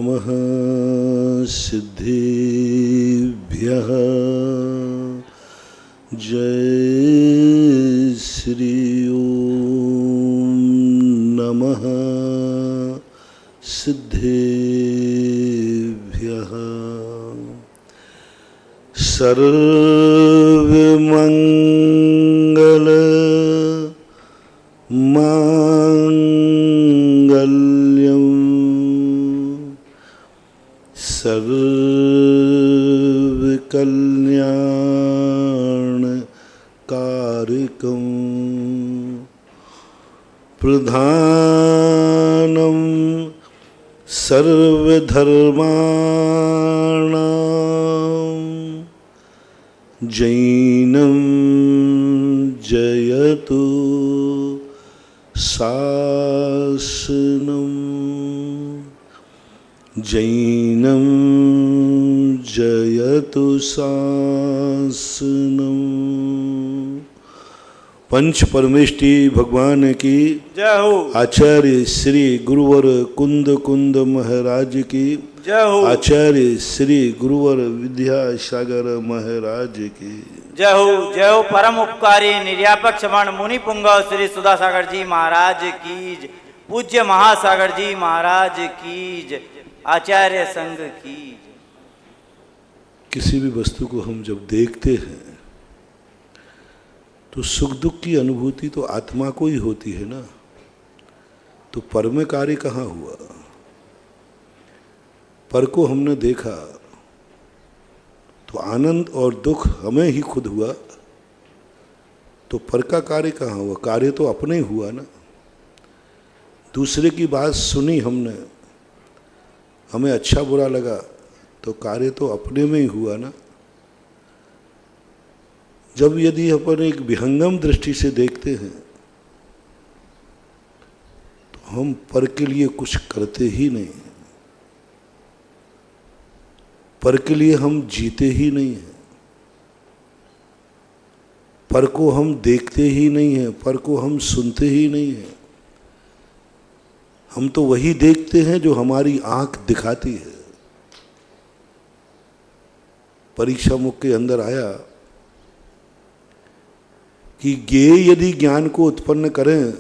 नमः सिद्धेभ्यः। जय श्री ओम नमः सिद्धेभ्यः। सर्वमंगल मांगल्यं सर्वकल्याणकारिकं प्रधानं सर्वधर्माणां जैनं जयतु शासनं। जैनं जयतु शासनं। पंच परमेष्टि भगवान की जय हो। आचार्य श्री गुरुवर कुंद कुंद महाराज की जय हो। आचार्य श्री गुरुवर विद्यासागर महाराज की जय हो। जय हो। परम उपकारी निर्यापक क्षमण मुनि पुंगव श्री सुधासागर जी महाराज की जय। पूज्य महासागर जी महाराज की जय। आचार्य संघ की जय। किसी भी वस्तु को हम जब देखते हैं तो सुख दुख की अनुभूति तो आत्मा को ही होती है ना, तो पर में कार्य कहाँ हुआ? पर को हमने देखा तो आनंद और दुख हमें ही खुद हुआ, तो पर का कार्य कहाँ हुआ? कार्य तो अपने ही हुआ ना। दूसरे की बात सुनी हमने, हमें अच्छा बुरा लगा, तो कार्य तो अपने में ही हुआ ना। जब यदि अपन एक विहंगम दृष्टि से देखते हैं तो हम पर के लिए कुछ करते ही नहीं, पर के लिए हम जीते ही नहीं हैं, पर को हम देखते ही नहीं हैं, पर को हम सुनते ही नहीं हैं। हम तो वही देखते हैं जो हमारी आंख दिखाती है। परीक्षा मुख के अंदर आया कि ज्ञेय यदि ज्ञान को उत्पन्न करें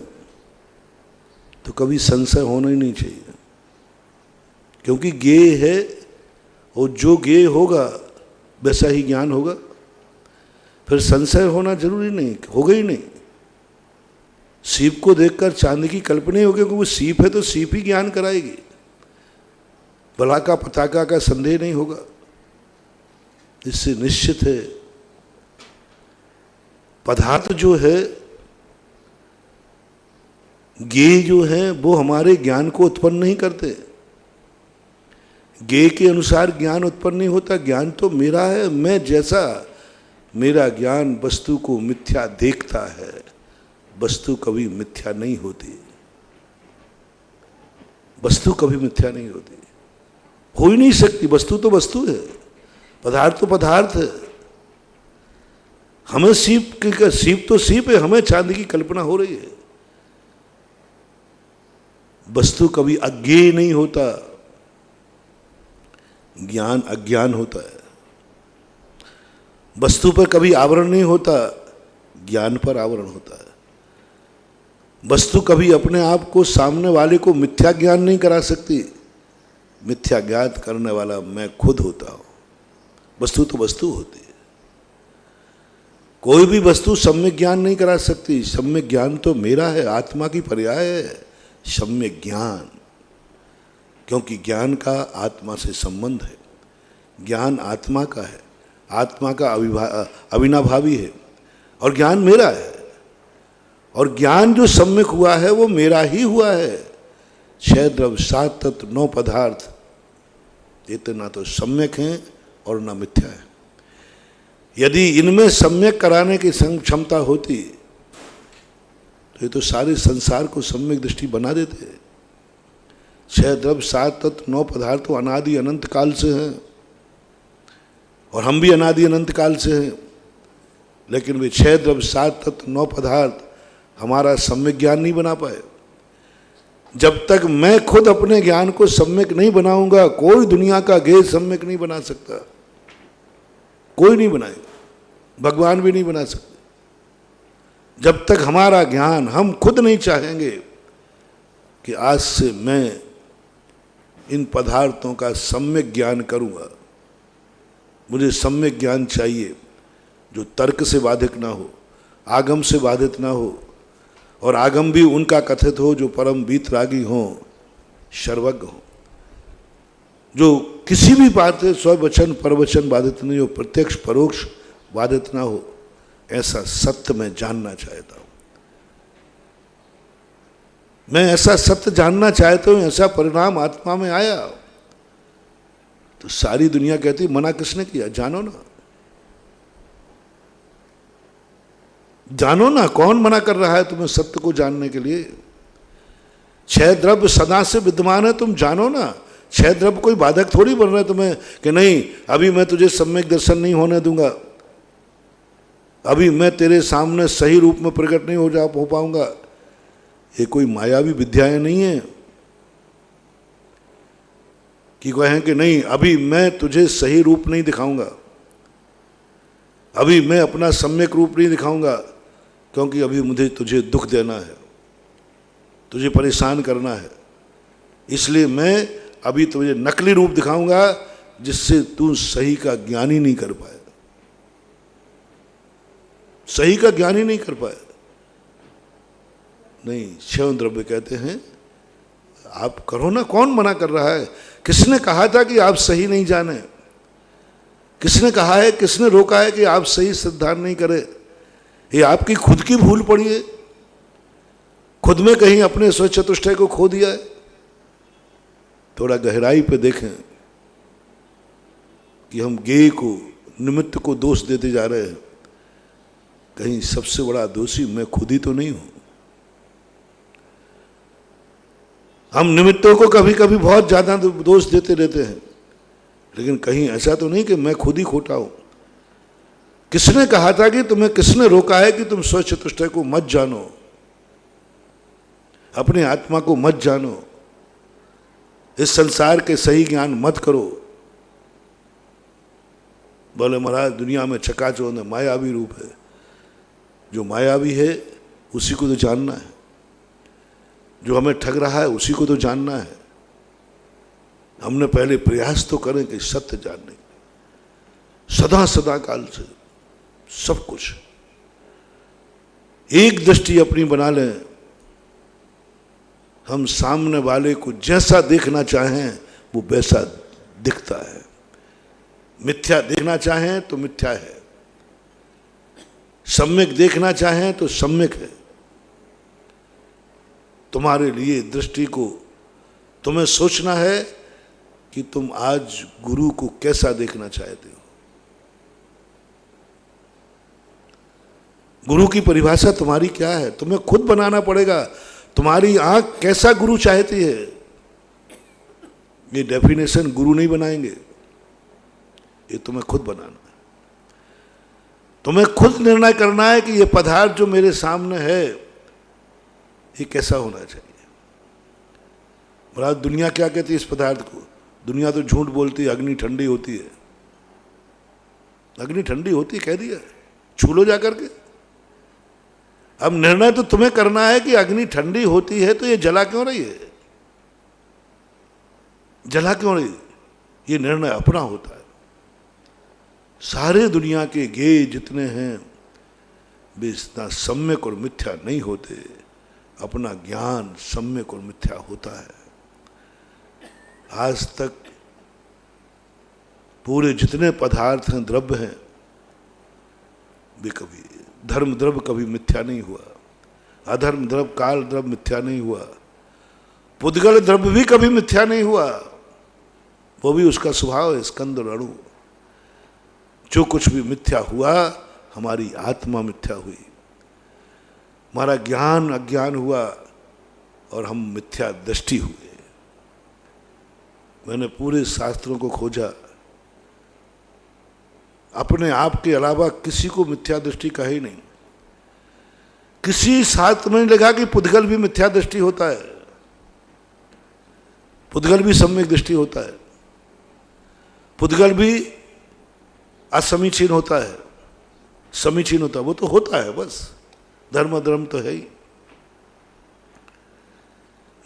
तो कभी संशय होना ही नहीं चाहिए, क्योंकि ज्ञेय है और जो ज्ञेय होगा वैसा ही ज्ञान होगा। फिर संशय होना जरूरी नहीं, होगा ही नहीं। सीप को देखकर चांदी की कल्पना ही होगी, क्योंकि वो सीप है तो सीप ही ज्ञान कराएगी, बला का पताका का संदेह नहीं होगा। इससे निश्चित है पदार्थ जो है, ज्ञेय जो है, वो हमारे ज्ञान को उत्पन्न नहीं करते। ज्ञेय के अनुसार ज्ञान उत्पन्न नहीं होता। ज्ञान तो मेरा है, मैं जैसा मेरा ज्ञान वस्तु को मिथ्या देखता है। वस्तु कभी मिथ्या नहीं होती, वस्तु कभी मिथ्या नहीं होती, हो ही नहीं सकती। वस्तु तो वस्तु है, पदार्थ तो पदार्थ है। हमें सीप तो सीप है, हमें चांदी की कल्पना हो रही है। वस्तु कभी अज्ञेय नहीं होता, ज्ञान अज्ञान होता है। वस्तु पर कभी आवरण नहीं होता, ज्ञान पर आवरण होता है। वस्तु कभी अपने आप को सामने वाले को मिथ्या ज्ञान नहीं करा सकती। मिथ्या ज्ञात करने वाला मैं खुद होता हूं। वस्तु तो वस्तु होती है। कोई भी वस्तु सम्यक ज्ञान नहीं करा सकती। सम्यक ज्ञान तो मेरा है, आत्मा की पर्याय है सम्यक ज्ञान, क्योंकि ज्ञान का आत्मा से संबंध है। ज्ञान आत्मा का है, आत्मा का अविनाभावी है, और ज्ञान मेरा है। और ज्ञान जो सम्यक हुआ है वो मेरा ही हुआ है। 6 द्रव्य 7 तत्व 9 पदार्थ, ये तो ना तो सम्यक हैं और ना मिथ्या है। यदि इनमें सम्यक कराने की क्षमता होती तो ये तो सारे संसार को सम्यक दृष्टि बना देते। 6 द्रव्य 7 तत्व 9 पदार्थ तो अनादि अनंत काल से हैं, और हम भी अनादि अनंत काल से हैं। लेकिन वे 6 द्रव्य 7 तत्व 9 पदार्थ हमारा सम्यक ज्ञान नहीं बना पाए। जब तक मैं खुद अपने ज्ञान को सम्यक नहीं बनाऊंगा, कोई दुनिया का गेय सम्यक नहीं बना सकता, कोई नहीं बनाएगा, भगवान भी नहीं बना सकते। जब तक हमारा ज्ञान हम खुद नहीं चाहेंगे कि आज से मैं इन पदार्थों का सम्यक ज्ञान करूंगा, मुझे सम्यक ज्ञान चाहिए जो तर्क से बाधित ना हो, आगम से बाधित ना हो, और आगम भी उनका कथित हो जो परम वीतरागी हों, सर्वज्ञ हों, जो किसी भी बात से स्ववचन परवचन बाधित नहीं हो, प्रत्यक्ष परोक्ष बाधित ना हो। ऐसा सत्य मैं जानना चाहता हूं, मैं ऐसा सत्य जानना चाहता हूं, ऐसा परिणाम आत्मा में आया। तो सारी दुनिया कहती मना किसने किया? जानो ना, जानो ना, कौन मना कर रहा है तुम्हें सत्य को जानने के लिए? छह द्रव्य सदा से विद्यमान है, तुम जानो ना। छह द्रव्य कोई बाधक थोड़ी बन रहा है तुम्हें कि नहीं अभी मैं तुझे सम्यक दर्शन नहीं होने दूंगा, अभी मैं तेरे सामने सही रूप में प्रकट नहीं हो पाऊंगा। ये कोई मायावी विद्याएं नहीं है कि कहें कि नहीं अभी मैं तुझे सही रूप नहीं दिखाऊंगा, अभी मैं अपना सम्यक रूप नहीं दिखाऊंगा, क्योंकि अभी मुझे तुझे दुख देना है, तुझे परेशान करना है, इसलिए मैं अभी तुझे नकली रूप दिखाऊंगा जिससे तू सही का ज्ञान ही नहीं कर पाए, सही का ज्ञान ही नहीं कर पाए। नहीं, छह द्रव्य कहते हैं आप करो ना, कौन मना कर रहा है? किसने कहा था कि आप सही नहीं जाने? किसने कहा है, किसने रोका है कि आप सही सिद्धांत नहीं करें? ये आपकी खुद की भूल पड़ी है, खुद में कहीं अपने स्वचतुष्टय को खो दिया है। थोड़ा गहराई पे देखें कि हम गेय को, निमित्त को दोष देते जा रहे हैं। कहीं सबसे बड़ा दोषी मैं खुद ही तो नहीं हूं? हम निमित्तों को कभी कभी बहुत ज्यादा दोष देते रहते हैं, लेकिन कहीं ऐसा तो नहीं कि मैं खुद ही खोटा हूं। किसने कहा था कि तुम्हें, किसने रोका है कि तुम स्वचतुष्टय को मत जानो, अपने आत्मा को मत जानो, इस संसार के सही ज्ञान मत करो? बोले महाराज दुनिया में चकाचौंध है, मायावी रूप है। जो मायावी है उसी को तो जानना है, जो हमें ठग रहा है उसी को तो जानना है। हमने पहले प्रयास तो करें कि सत्य जानने, सदा सदा काल से सब कुछ एक दृष्टि अपनी बना लें, हम सामने वाले को जैसा देखना चाहें वो वैसा दिखता है। मिथ्या देखना चाहें तो मिथ्या है, सम्यक देखना चाहें तो सम्यक है। तुम्हारे लिए दृष्टि को तुम्हें सोचना है कि तुम आज गुरु को कैसा देखना चाहते हो। गुरु की परिभाषा तुम्हारी क्या है, तुम्हें खुद बनाना पड़ेगा। तुम्हारी आंख कैसा गुरु चाहती है, ये डेफिनेशन गुरु नहीं बनाएंगे, ये तुम्हें खुद बनाना है। तुम्हें खुद निर्णय करना है कि ये पदार्थ जो मेरे सामने है ये कैसा होना चाहिए। महाराज दुनिया क्या कहती है इस पदार्थ को? दुनिया तो झूठ बोलती है, अग्नि ठंडी होती है। अग्नि ठंडी होती है कह दिया, छू लो जाकर के। अब निर्णय तो तुम्हें करना है कि अग्नि ठंडी होती है तो ये जला क्यों रही है, जला क्यों रही? ये निर्णय अपना होता है। सारे दुनिया के गेय जितने हैं वे इतना सम्यक और मिथ्या नहीं होते, अपना ज्ञान सम्यक और मिथ्या होता है। आज तक पूरे जितने पदार्थ हैं, द्रव्य हैं, वे कभी धर्म द्रव्य कभी मिथ्या नहीं हुआ, अधर्म द्रव्य काल द्रव्य मिथ्या नहीं हुआ, पुद्गल द्रव्य भी कभी मिथ्या नहीं हुआ। वो भी उसका स्वभाव है, स्कंद और अणु। जो कुछ भी मिथ्या हुआ हमारी आत्मा मिथ्या हुई, हमारा ज्ञान अज्ञान हुआ और हम मिथ्या दृष्टि हुए। मैंने पूरे शास्त्रों को खोजा, अपने आप के अलावा किसी को मिथ्या दृष्टि कहा ही नहीं। किसी शास्त्र में नहीं लगा कि पुद्गल भी मिथ्या दृष्टि होता है। पुद्गल भी सम्यक दृष्टि होता है, पुद्गल भी असमीचीन होता है, समीचीन होता है, वो तो होता है बस, धर्म धर्म तो है ही।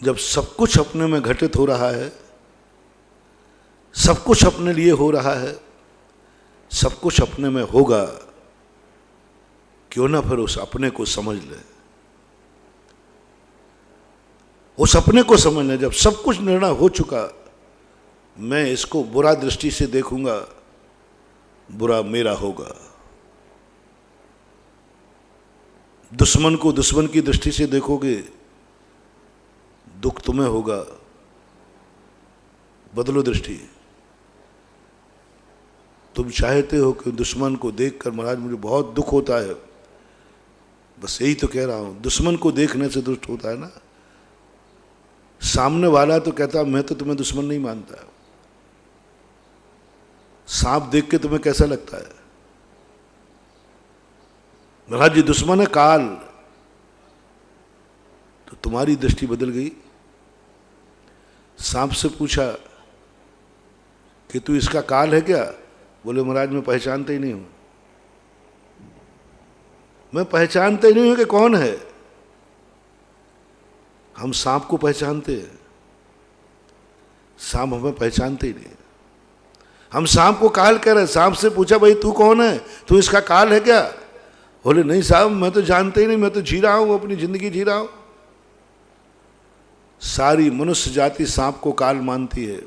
जब सब कुछ अपने में घटित हो रहा है, सब कुछ अपने लिए हो रहा है, सब कुछ अपने में होगा, क्यों ना फिर उस अपने को समझ ले, उस अपने को समझ ले। जब सब कुछ निर्णय हो चुका, मैं इसको बुरा दृष्टि से देखूंगा, बुरा मेरा होगा, दुश्मन को दुश्मन की दृष्टि से देखोगे, दुख तुम्हें होगा। बदलो दृष्टि। तुम चाहते हो कि दुश्मन को देखकर महाराज मुझे बहुत दुख होता है, बस यही तो कह रहा हूं, दुश्मन को देखने से दुष्ट होता है ना। सामने वाला तो कहता मैं तो तुम्हें दुश्मन नहीं मानता। सांप देख के तुम्हें कैसा लगता है? महाराज जी दुश्मन है काल, तो तुम्हारी दृष्टि बदल गई। सांप से पूछा कि तू इसका काल है क्या? बोले महाराज मैं पहचानता ही नहीं हूं, मैं पहचानता ही नहीं हूं कि कौन है। हम सांप को पहचानते हैं, सांप हमें पहचानते ही नहीं। हम सांप को काल कह रहे। सांप से पूछा भाई तू कौन है, तू इसका काल है क्या? बोले नहीं साहब मैं तो जानते ही नहीं, मैं तो जी रहा हूं, अपनी जिंदगी जी रहा हूं। सारी मनुष्य जाति सांप को काल मानती है,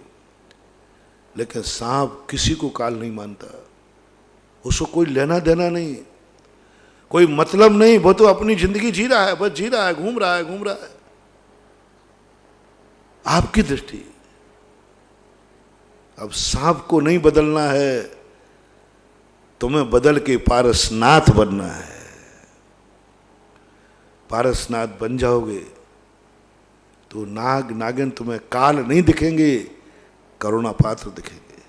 लेकिन सांप किसी को काल नहीं मानता। उसको कोई लेना देना नहीं, कोई मतलब नहीं, वो तो अपनी जिंदगी जी रहा है, बस जी रहा है, घूम रहा है, घूम रहा है। आपकी दृष्टि। अब सांप को नहीं बदलना है, तुम्हें बदल के पारसनाथ बनना है। पारसनाथ बन जाओगे तो नाग नागिन तुम्हें काल नहीं दिखेंगे, करुणा पात्र दिखेंगे,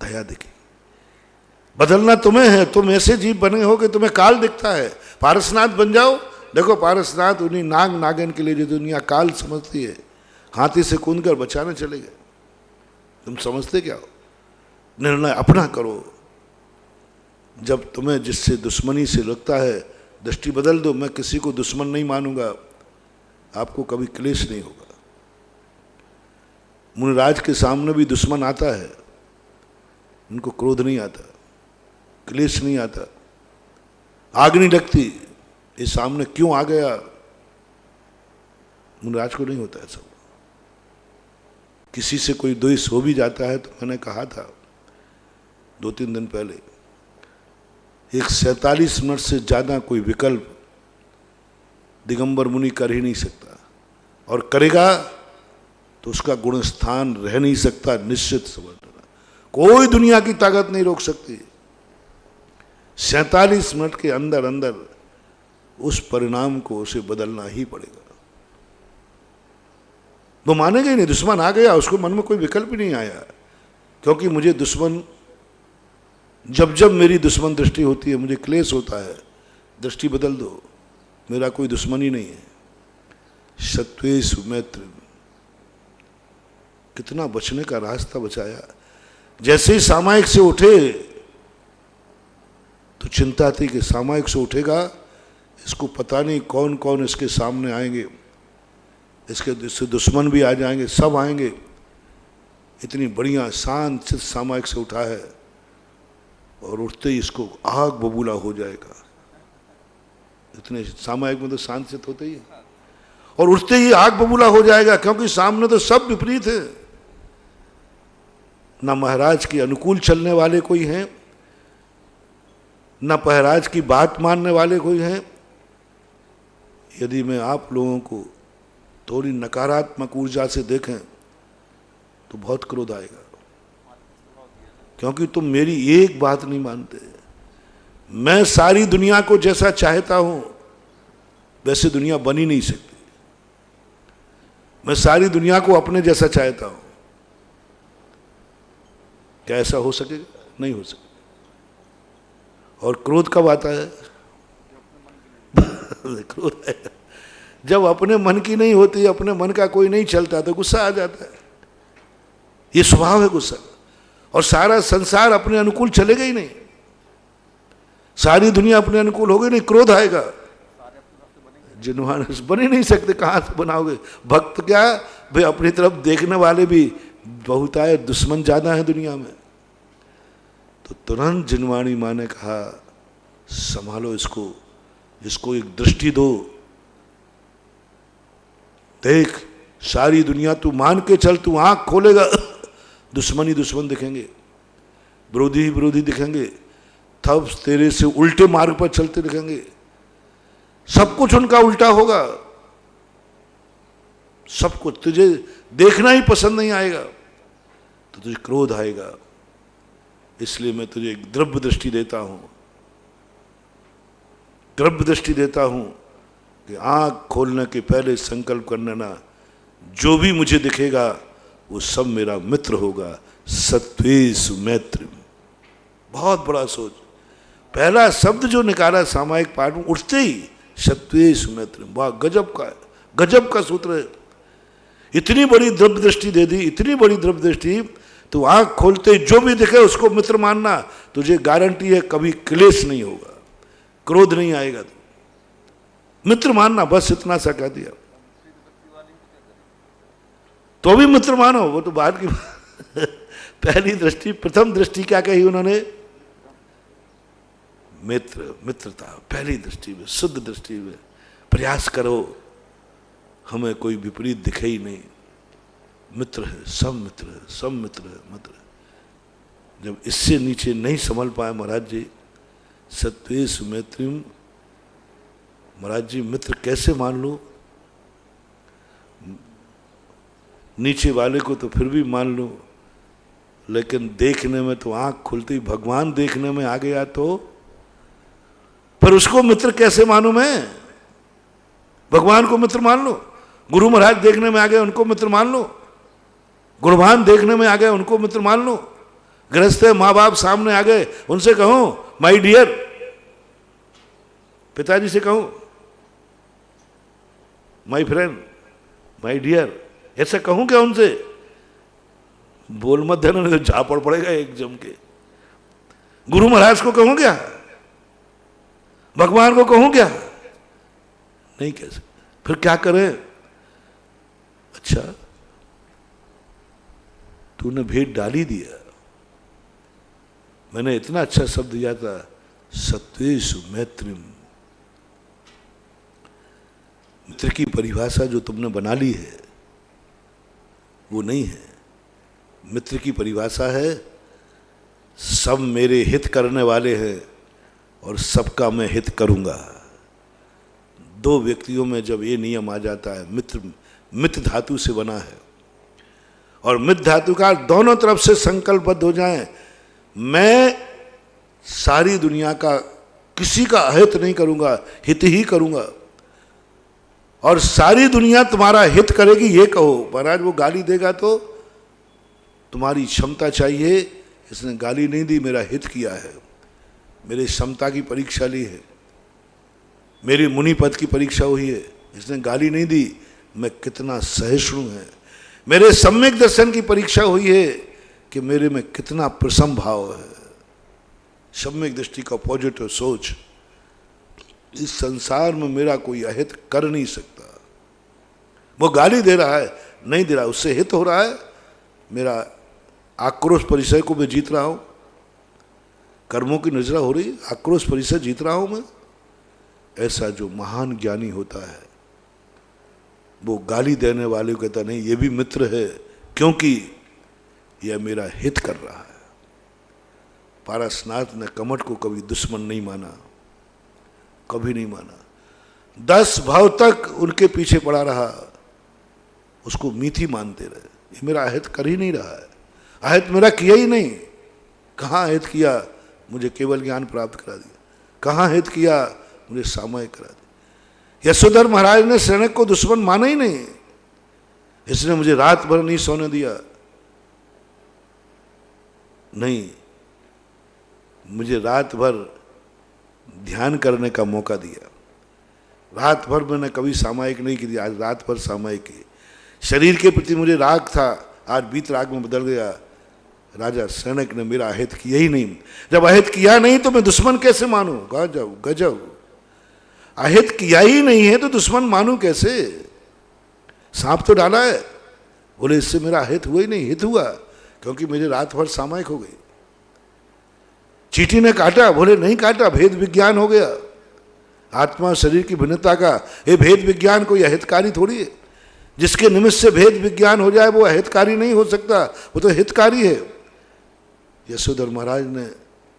दया दिखेगी। बदलना तुम्हें है, तुम ऐसे जीव बने हो कि तुम्हें काल दिखता है। पारसनाथ बन जाओ। देखो पारसनाथ उन्हीं नाग नागिन के लिए जो दुनिया काल समझती है, हाथी से कूद कर बचाने चले गए। तुम समझते क्या हो? निर्णय अपना करो। जब तुम्हें जिससे दुश्मनी से लगता है, दृष्टि बदल दो। मैं किसी को दुश्मन नहीं मानूंगा, आपको कभी क्लेश नहीं होगा। मुनिराज के सामने भी दुश्मन आता है, उनको क्रोध नहीं आता, क्लेश नहीं आता, आग नहीं लगती, ये सामने क्यों आ गया, मुनिराज को नहीं होता है। सब किसी से कोई द्वेष हो भी जाता है तो मैंने कहा था 2-3 दिन पहले, एक 47 मिनट से ज्यादा कोई विकल्प दिगंबर मुनि कर ही नहीं सकता, और करेगा तो उसका गुण स्थान रह नहीं सकता। निश्चित समझना, कोई दुनिया की ताकत नहीं रोक सकती। 47 मिनट के अंदर अंदर उस परिणाम को उसे बदलना ही पड़ेगा। वो मानेगा ही नहीं। दुश्मन आ गया, उसको मन में कोई विकल्प ही नहीं आया, क्योंकि मुझे दुश्मन, जब जब मेरी दुश्मन दृष्टि होती है मुझे क्लेश होता है। दृष्टि बदल दो, मेरा कोई दुश्मन ही नहीं है। शत्रुषु मैत्र, कितना बचने का रास्ता बचाया। जैसे ही सामायिक से उठे तो चिंता थी कि सामायिक से उठेगा, इसको पता नहीं कौन कौन इसके सामने आएंगे, इसके दुश्मन भी आ जाएंगे, सब आएंगे। इतनी बढ़िया शांत चित सामायिक से उठा है, और उठते ही इसको आग बबूला हो जाएगा। इतने सामायिक में तो शांत चित होते ही है, और उठते ही आग बबूला हो जाएगा, क्योंकि सामने तो सब विपरीत है। ना महाराज के अनुकूल चलने वाले कोई हैं, ना महाराज की बात मानने वाले कोई हैं। यदि मैं आप लोगों को थोड़ी नकारात्मक ऊर्जा से देखें तो बहुत क्रोध आएगा, क्योंकि तुम मेरी एक बात नहीं मानते। मैं सारी दुनिया को जैसा चाहता हूं वैसे दुनिया बन ही नहीं सकती। मैं सारी दुनिया को अपने जैसा चाहता हूं, क्या ऐसा हो सकेगा? नहीं हो सकेगा। और क्रोध कब आता है? क्रोध आएगा जब अपने मन की नहीं होती, अपने मन का कोई नहीं चलता, तो गुस्सा आ जाता है। ये स्वभाव है गुस्सा। और सारा संसार अपने अनुकूल चलेगा ही नहीं, सारी दुनिया अपने अनुकूल होगी नहीं, क्रोध आएगा। जिन्वान बन ही नहीं सकते, कहाँ से बनाओगे? भक्त क्या भाई, अपनी तरफ देखने वाले भी बहुत आए, दुश्मन ज्यादा है दुनिया में। तो तुरंत जिनवाणी माँ ने कहा संभालो इसको, इसको एक दृष्टि दो, देख सारी दुनिया तू मान के चल, तू आंख खोलेगा दुश्मन ही दुश्मन दिखेंगे, विरोधी ही विरोधी दिखेंगे, तब तेरे से उल्टे मार्ग पर चलते दिखेंगे, सब कुछ उनका उल्टा होगा, सब कुछ तुझे देखना ही पसंद नहीं आएगा, तो तुझे क्रोध आएगा। इसलिए मैं तुझे एक द्रव्य दृष्टि देता हूं, द्रव्य दृष्टि देता हूं कि आंख खोलने के पहले संकल्प कर लेना, जो भी मुझे दिखेगा वो सब मेरा मित्र होगा। सत्वेषु मैत्री, बहुत बड़ा सोच। पहला शब्द जो निकाला सामायिक पाठ में उठते ही सत्वेषु मैत्री, वाह गजब का सूत्र है। इतनी बड़ी द्रव्य दृष्टि दे दी, इतनी बड़ी द्रव्य दृष्टि, तो आंख खोलते जो भी दिखे उसको मित्र मानना, तुझे गारंटी है कभी क्लेश नहीं होगा, क्रोध नहीं आएगा, तो मित्र मानना, बस इतना सा कह दिया। तो भी मित्र मानो, वो तो बाद की पहली दृष्टि, प्रथम दृष्टि क्या कही उन्होंने? मित्रता। पहली दृष्टि में, शुद्ध दृष्टि में प्रयास करो हमें कोई विपरीत दिखे ही नहीं, मित्र है, सब मित्र है, सब मित्र है, मित्र है। जब इससे नीचे नहीं संभल पाए महाराज जी, सत्वेषु मैत्रीम, महाराज जी मित्र कैसे मान लो? नीचे वाले को तो फिर भी मान लो, लेकिन देखने में तो आंख खुलती भगवान देखने में आ गया तो पर उसको मित्र कैसे मानूं मैं? भगवान को मित्र मान लो, गुरु महाराज देखने में आ गए उनको मित्र मान लो, गुरुभान देखने में आ गए उनको मित्र मान लो, गृहस्थ माँ बाप सामने आ गए उनसे कहो माय डियर, पिताजी से कहो माय फ्रेंड, माय डियर, ऐसा कहूं क्या उनसे? बोल मत देना, नहीं तो झापड़ पड़ेगा एक जम के। गुरु महाराज को कहूं क्या? भगवान को कहूं क्या? नहीं कह सकते। फिर क्या करें? अच्छा तूने भेद डाल ही दिया, मैंने इतना अच्छा शब्द दिया था सत्वेषु मैत्रीम। मित्र की परिभाषा जो तुमने बना ली है वो नहीं है। मित्र की परिभाषा है सब मेरे हित करने वाले हैं और सबका मैं हित करूंगा। दो व्यक्तियों में जब ये नियम आ जाता है, मित्र धातु से बना है, और मित्र धातु का दोनों तरफ से संकल्पबद्ध हो जाएं, मैं सारी दुनिया का किसी का अहित नहीं करूंगा, हित ही करूंगा, और सारी दुनिया तुम्हारा हित करेगी ये कहो। महाराज वो गाली देगा तो तुम्हारी क्षमता चाहिए, इसने गाली नहीं दी, मेरा हित किया है, मेरी क्षमता की परीक्षा ली है, मेरी मुनि पद की परीक्षा हुई है, इसने गाली नहीं दी, मैं कितना सहिष्णु है, मेरे सम्यक दर्शन की परीक्षा हुई है कि मेरे में कितना प्रसम भाव है, सम्यक दृष्टि का पॉजिटिव सोच। इस संसार में मेरा कोई अहित कर नहीं सकता। वो गाली दे रहा है, नहीं दे रहा, उससे हित हो रहा है, मेरा आक्रोश परिचय को मैं जीत रहा हूं, कर्मों की नजरा हो रही, आक्रोश परिचय जीत रहा हूं मैं। ऐसा जो महान ज्ञानी होता है वो गाली देने वाले को कहता नहीं ये भी मित्र है, क्योंकि यह मेरा हित कर रहा है। पारसनाथ ने कमठ को कभी दुश्मन नहीं माना, कभी नहीं माना, 10 भाव तक उनके पीछे पड़ा रहा, उसको मीठी मानते रहे। ये मेरा अहित कर ही नहीं रहा है, अहित मेरा किया ही नहीं। कहाँ हित किया? मुझे केवल ज्ञान प्राप्त करा दिया। कहाँ हित किया? मुझे सामयिक करा दिया। यशोधर महाराज ने शरणक को दुश्मन माना ही नहीं, इसने मुझे रात भर नहीं सोने दिया, नहीं, मुझे रात भर ध्यान करने का मौका दिया। रात भर मैंने कभी सामायिक नहीं की, आज रात भर सामायिक की। शरीर के प्रति मुझे राग था, आज वीतराग में बदल गया। राजा शरणक ने मेरा अहित किया ही नहीं। जब अहित किया नहीं तो मैं दुश्मन कैसे मानूं? गजब गजब, अहित किया ही नहीं है तो दुश्मन मानूं कैसे? सांप तो डाला है, बोले इससे मेरा अहित हुआ ही नहीं, हित हुआ, क्योंकि मेरी रात भर सामयिक हो गई। चींटी ने काटा, बोले नहीं काटा, भेद विज्ञान हो गया। आत्मा शरीर की भिन्नता का ये भेद विज्ञान कोई अहितकारी थोड़ी है। जिसके निमित्त से भेद विज्ञान हो जाए वो अहितकारी नहीं हो सकता, वो तो हितकारी है। यशोधर महाराज ने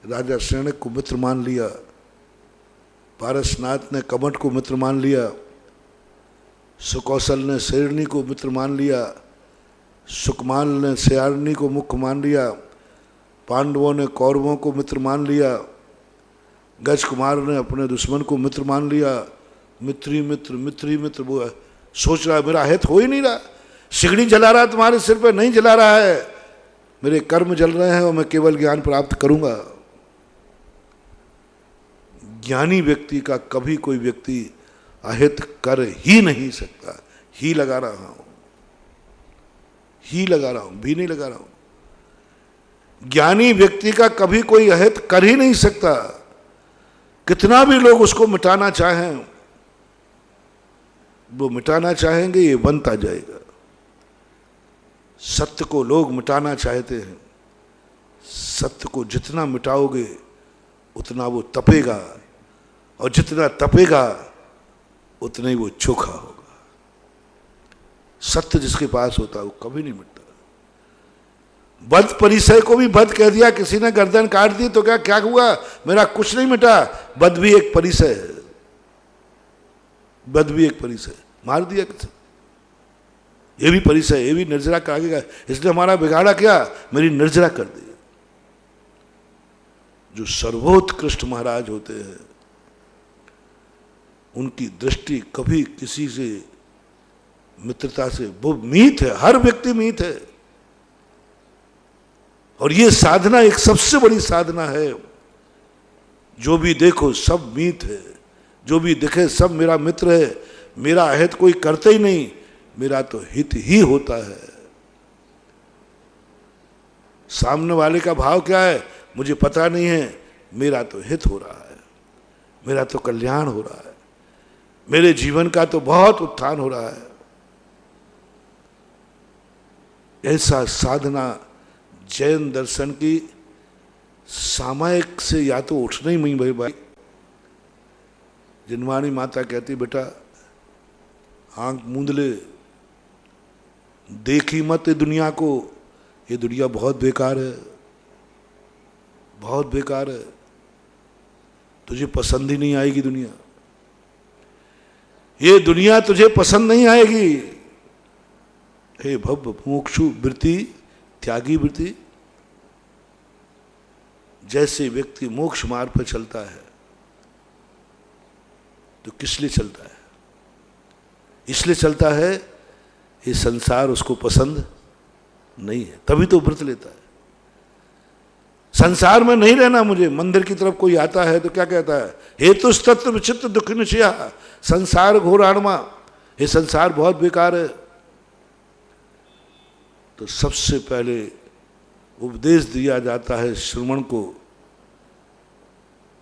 राजा शरणक को मित्र मान लिया, पारसनाथ ने कमठ को मित्र मान लिया, सुकौशल ने शेरनी को मित्र मान लिया, सुकमाल ने श्यारणी को मुख्य मान लिया, पांडवों ने कौरवों को मित्र मान लिया, गज कुमार ने अपने दुश्मन को मित्र मान लिया। मित्री मित्र वो सोच रहा है मेरा हित हो ही नहीं रहा। सिगड़ी जला रहा तुम्हारे सिर पे, नहीं जला रहा है, मेरे कर्म जल रहे हैं और मैं केवल ज्ञान प्राप्त करूंगा। ज्ञानी व्यक्ति का कभी कोई व्यक्ति अहित कर ही नहीं सकता। ही लगा रहा हूं, ही लगा रहा हूं, भी नहीं लगा रहा हूं। ज्ञानी व्यक्ति का कभी कोई अहित कर ही नहीं सकता। कितना भी लोग उसको मिटाना चाहें, वो मिटाना चाहेंगे, ये बनता जाएगा। सत्य को लोग मिटाना चाहते हैं, सत्य को जितना मिटाओगे उतना वो तपेगा, और जितना तपेगा उतना ही वो चोखा होगा। सत्य जिसके पास होता है वो कभी नहीं मिटता। बद परिसय को भी बद कह दिया, किसी ने गर्दन काट दी तो क्या हुआ? मेरा कुछ नहीं मिटा। बद भी एक परिसय है, बद भी एक परिसय, मार दिया किसी, ये भी परिसय, ये भी निर्जरा का आगे का। इसने हमारा बिगाड़ा क्या? मेरी निर्जरा कर दी। जो सर्वोत्कृष्ट महाराज होते हैं उनकी दृष्टि कभी किसी से मित्रता से, वो मीत है, हर व्यक्ति मीत है। और ये साधना एक सबसे बड़ी साधना है। जो भी देखो सब मीत है, जो भी दिखे सब मेरा मित्र है। मेरा अहित कोई करते ही नहीं, मेरा तो हित ही होता है। सामने वाले का भाव क्या है मुझे पता नहीं है, मेरा तो हित हो रहा है, मेरा तो कल्याण हो रहा है, मेरे जीवन का तो बहुत उत्थान हो रहा है। ऐसा साधना जैन दर्शन की सामायिक से या तो उठना ही नहीं भाई। जिनवाणी माता कहती बेटा आंख मूंद ले, देखी मत दुनिया को, ये दुनिया बहुत बेकार है, बहुत बेकार है, तुझे पसंद ही नहीं आएगी दुनिया, ये दुनिया तुझे पसंद नहीं आएगी। हे भव मोक्षु वृत्ति त्यागी वृत्ति। जैसे व्यक्ति मोक्ष मार्ग पर चलता है तो किस लिए चलता है? इसलिए चलता है ये संसार उसको पसंद नहीं है, तभी तो व्रत लेता है। संसार में नहीं रहना मुझे। मंदिर की तरफ कोई आता है तो क्या कहता है? हेतु तत्व विचित्र दुख निश्चया संसार घोराणमा, ये संसार बहुत बेकार है। तो सबसे पहले उपदेश दिया जाता है श्रवण को,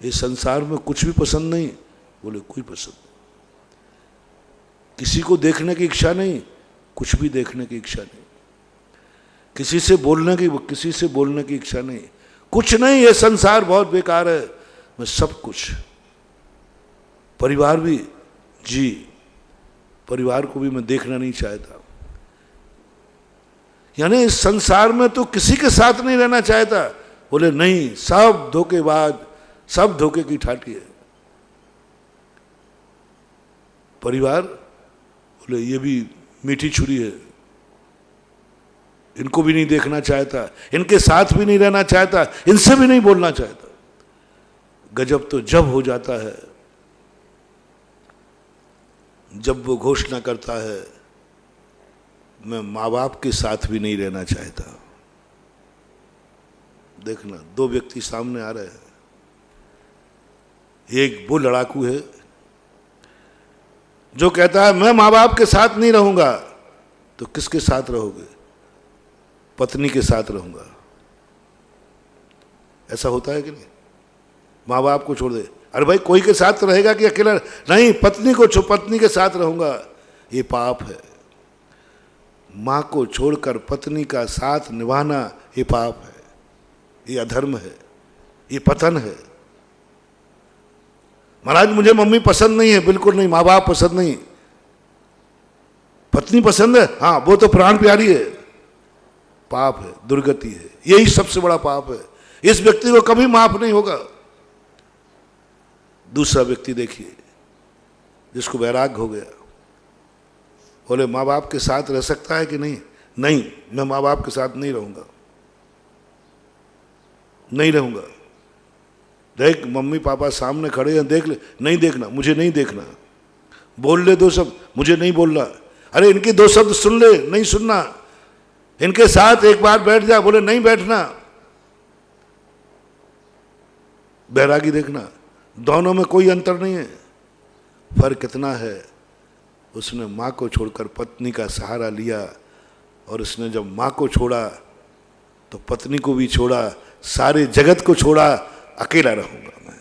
ये संसार में कुछ भी पसंद नहीं। बोले कोई पसंद नहीं, किसी को देखने की इच्छा नहीं, कुछ भी देखने की इच्छा नहीं, किसी से बोलने की इच्छा नहीं, कुछ नहीं, ये संसार बहुत बेकार है। मैं सब कुछ, परिवार भी जी, परिवार को भी मैं देखना नहीं चाहता। यानी इस संसार में तो किसी के साथ नहीं रहना चाहता। बोले नहीं, सब धोखेबाज, सब धोखे की ठाठी है। परिवार बोले ये भी मीठी छुरी है, इनको भी नहीं देखना चाहता, इनके साथ भी नहीं रहना चाहता, इनसे भी नहीं बोलना चाहता। गजब तो जब हो जाता है जब वो घोषणा करता है मैं माँ बाप के साथ भी नहीं रहना चाहता। देखना, दो व्यक्ति सामने आ रहे हैं, एक वो लड़ाकू है जो कहता है मैं माँ बाप के साथ नहीं रहूंगा, तो किसके साथ रहोगे? पत्नी के साथ रहूंगा। ऐसा होता है कि नहीं? माँ बाप को छोड़ दे, अरे भाई कोई के साथ रहेगा कि अकेला? नहीं, पत्नी के साथ रहूंगा, ये पाप है। माँ को छोड़कर पत्नी का साथ निभाना ये पाप है, ये अधर्म है, ये पतन है। महाराज मुझे मम्मी पसंद नहीं है, बिल्कुल नहीं, माँ बाप पसंद नहीं, पत्नी पसंद है, हाँ वो तो प्राण प्यारी है, पाप है, दुर्गति है, यही सबसे बड़ा पाप है। इस व्यक्ति को कभी माफ नहीं होगा। दूसरा व्यक्ति देखिए जिसको वैराग्य हो गया, बोले माँ बाप के साथ रह सकता है कि नहीं? नहीं, मैं माँ बाप के साथ नहीं रहूंगा, नहीं रहूंगा। देख मम्मी पापा सामने खड़े हैं, देख ले, नहीं देखना, मुझे नहीं देखना। बोल ले दो शब्द, मुझे नहीं बोलना। अरे इनके दो शब्द सुन ले, नहीं सुनना। इनके साथ एक बार बैठ जा, बोले नहीं बैठना। बैरागी देखना, दोनों में कोई अंतर नहीं है। फर्क कितना है, उसने माँ को छोड़कर पत्नी का सहारा लिया, और उसने जब माँ को छोड़ा तो पत्नी को भी छोड़ा, सारे जगत को छोड़ा, अकेला रहूंगा मैं।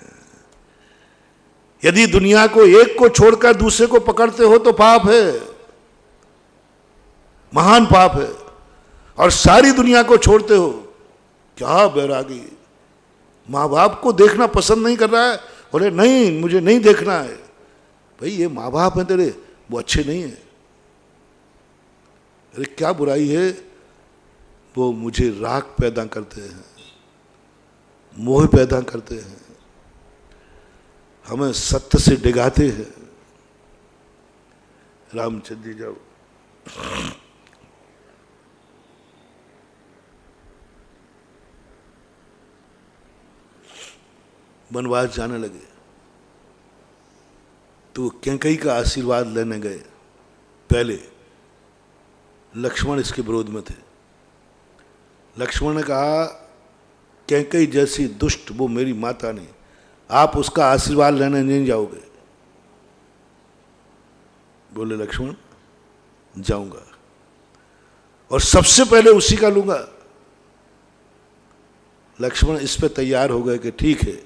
यदि दुनिया को एक को छोड़कर दूसरे को पकड़ते हो तो पाप है, महान पाप है। और सारी दुनिया को छोड़ते हो, क्या बैरागी, माँ बाप को देखना पसंद नहीं कर रहा है, बोले नहीं मुझे नहीं देखना है। भाई ये माँ बाप है तेरे, वो अच्छे नहीं है। अरे क्या बुराई है, वो मुझे राग पैदा करते हैं, मोह पैदा करते हैं, हमें सत्य से डिगाते हैं। रामचंद्र जी जब वनवास जाने लगे तो कैकेयी का आशीर्वाद लेने गए। पहले लक्ष्मण इसके विरोध में थे। लक्ष्मण ने कहा कैकेयी जैसी दुष्ट वो मेरी माता नहीं, आप उसका आशीर्वाद लेने नहीं जाओगे। बोले लक्ष्मण जाऊंगा, और सबसे पहले उसी का लूंगा। लक्ष्मण इस पे तैयार हो गए कि ठीक है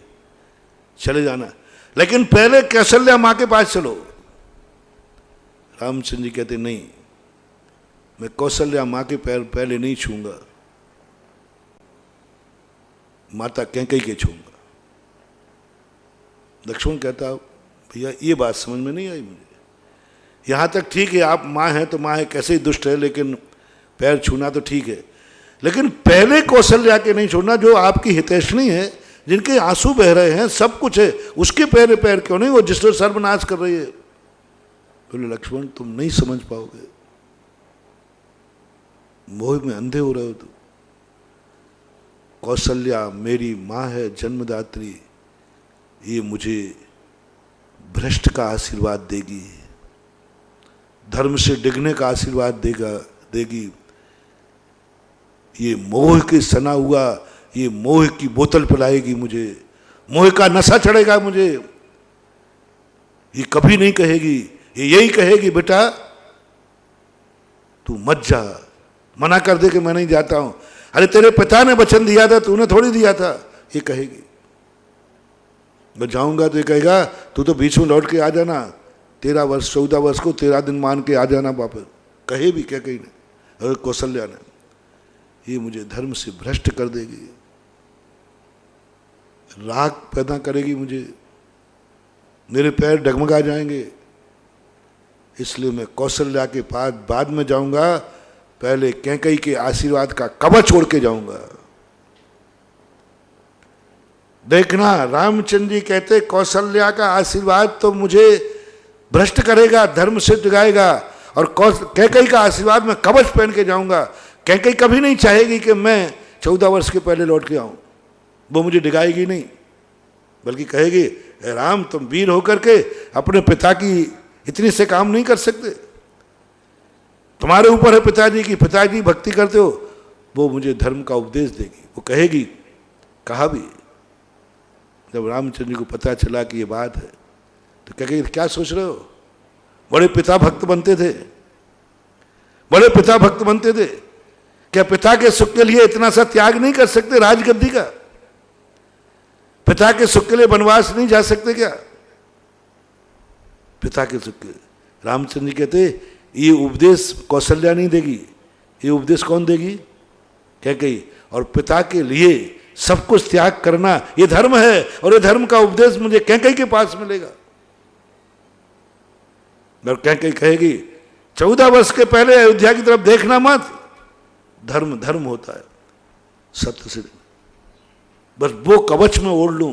चले जाना, लेकिन पहले कौशल्या मां के पास चलो। रामचंद्र जी कहते नहीं, मैं कौशल्या मां के पैर पहले नहीं छूंगा, माता कैकेयी के छूंगा। लक्ष्मण कहता भैया ये बात समझ में नहीं आई मुझे। यहां तक ठीक है आप मां हैं तो मां है, कैसे ही दुष्ट है, लेकिन पैर छूना तो ठीक है, लेकिन पहले कौशल्या के नहीं छोड़ना, जो आपकी हितैषणी है, जिनके आंसू बह रहे हैं, सब कुछ है, उसके पैर क्यों नहीं, वो जिसने सर्वनाश कर रही है। बोले लक्ष्मण तुम नहीं समझ पाओगे, मोह में अंधे हो रहे हो तुम। कौशल्या मेरी माँ है जन्मदात्री, ये मुझे भ्रष्ट का आशीर्वाद देगी, धर्म से डिगने का आशीर्वाद देगी। ये मोह के सना हुआ, ये मोह की बोतल पिलाएगी मुझे, मोह का नशा चढ़ेगा मुझे। ये कभी नहीं कहेगी, ये यही कहेगी बेटा तू मत जा, मना कर दे कि मैं नहीं जाता हूं। अरे तेरे पिता ने वचन दिया था, तूने थोड़ी दिया था, ये कहेगी। मैं जाऊंगा तो ये कहेगा तू तो बीच में लौट के आ जाना, 13 वर्ष 14 वर्ष को 13 दिन मान के आ जाना वापस। कहे भी क्या कही ने, कौशल्या ने, ये मुझे धर्म से भ्रष्ट कर देगी, राग पैदा करेगी मुझे, मेरे पैर डगमगा जाएंगे। इसलिए मैं कौशल्या के पास बाद में जाऊंगा, पहले कैकेयी के आशीर्वाद का कवच छोड़ के जाऊंगा। देखना रामचंद्र जी कहते कौशल्या का आशीर्वाद तो मुझे भ्रष्ट करेगा, धर्म से डिगाएगा, और कैकेयी का आशीर्वाद मैं कवच पहन के जाऊंगा। कैकेयी कभी नहीं चाहेगी कि मैं 14 वर्ष के पहले लौट के आऊं, वो मुझे डिगाएगी नहीं, बल्कि कहेगी राम तुम वीर होकर के अपने पिता की इतनी से काम नहीं कर सकते, तुम्हारे ऊपर है पिताजी की, पिताजी भक्ति करते हो, वो मुझे धर्म का उपदेश देगी। वो कहेगी, कहा भी। जब रामचंद्र जी को पता चला कि ये बात है तो क्या सोच रहे हो, बड़े पिता भक्त बनते थे, बड़े पिता भक्त बनते थे क्या पिता के सुख के लिए इतना सा त्याग नहीं कर सकते राजगद्दी का? पिता के सुख के लिए वनवास नहीं जा सकते क्या? पिता के सुख के रामचंद्र जी कहते ये उपदेश कौशल्या नहीं देगी, ये उपदेश कौन देगी? कैकेयी। और पिता के लिए सब कुछ त्याग करना ये धर्म है, और ये धर्म का उपदेश मुझे कैकेयी के पास मिलेगा। और कैकेयी कहेगी 14 वर्ष के पहले अयोध्या की तरफ देखना मत, धर्म धर्म होता है, सत्य से बस वो कवच में ओढ़ लूं,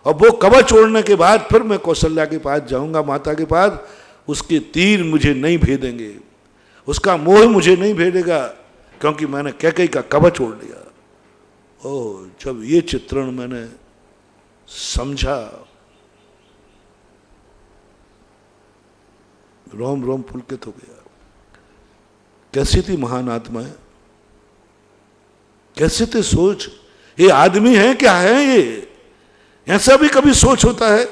और वो कवच ओढ़ने के बाद फिर मैं कौशल्या के पास जाऊंगा, माता के पास। उसके तीर मुझे नहीं भेदेंगे, उसका मोह मुझे नहीं भेदेगा, क्योंकि मैंने कैकेयी का कवच ओढ़ लिया। ओह, जब ये चित्रण मैंने समझा, रोम रोम पुलकित हो गया। कैसी थी महान आत्माएं, कैसे थे सोच। ये आदमी है क्या है? ये ऐसा भी कभी सोच होता है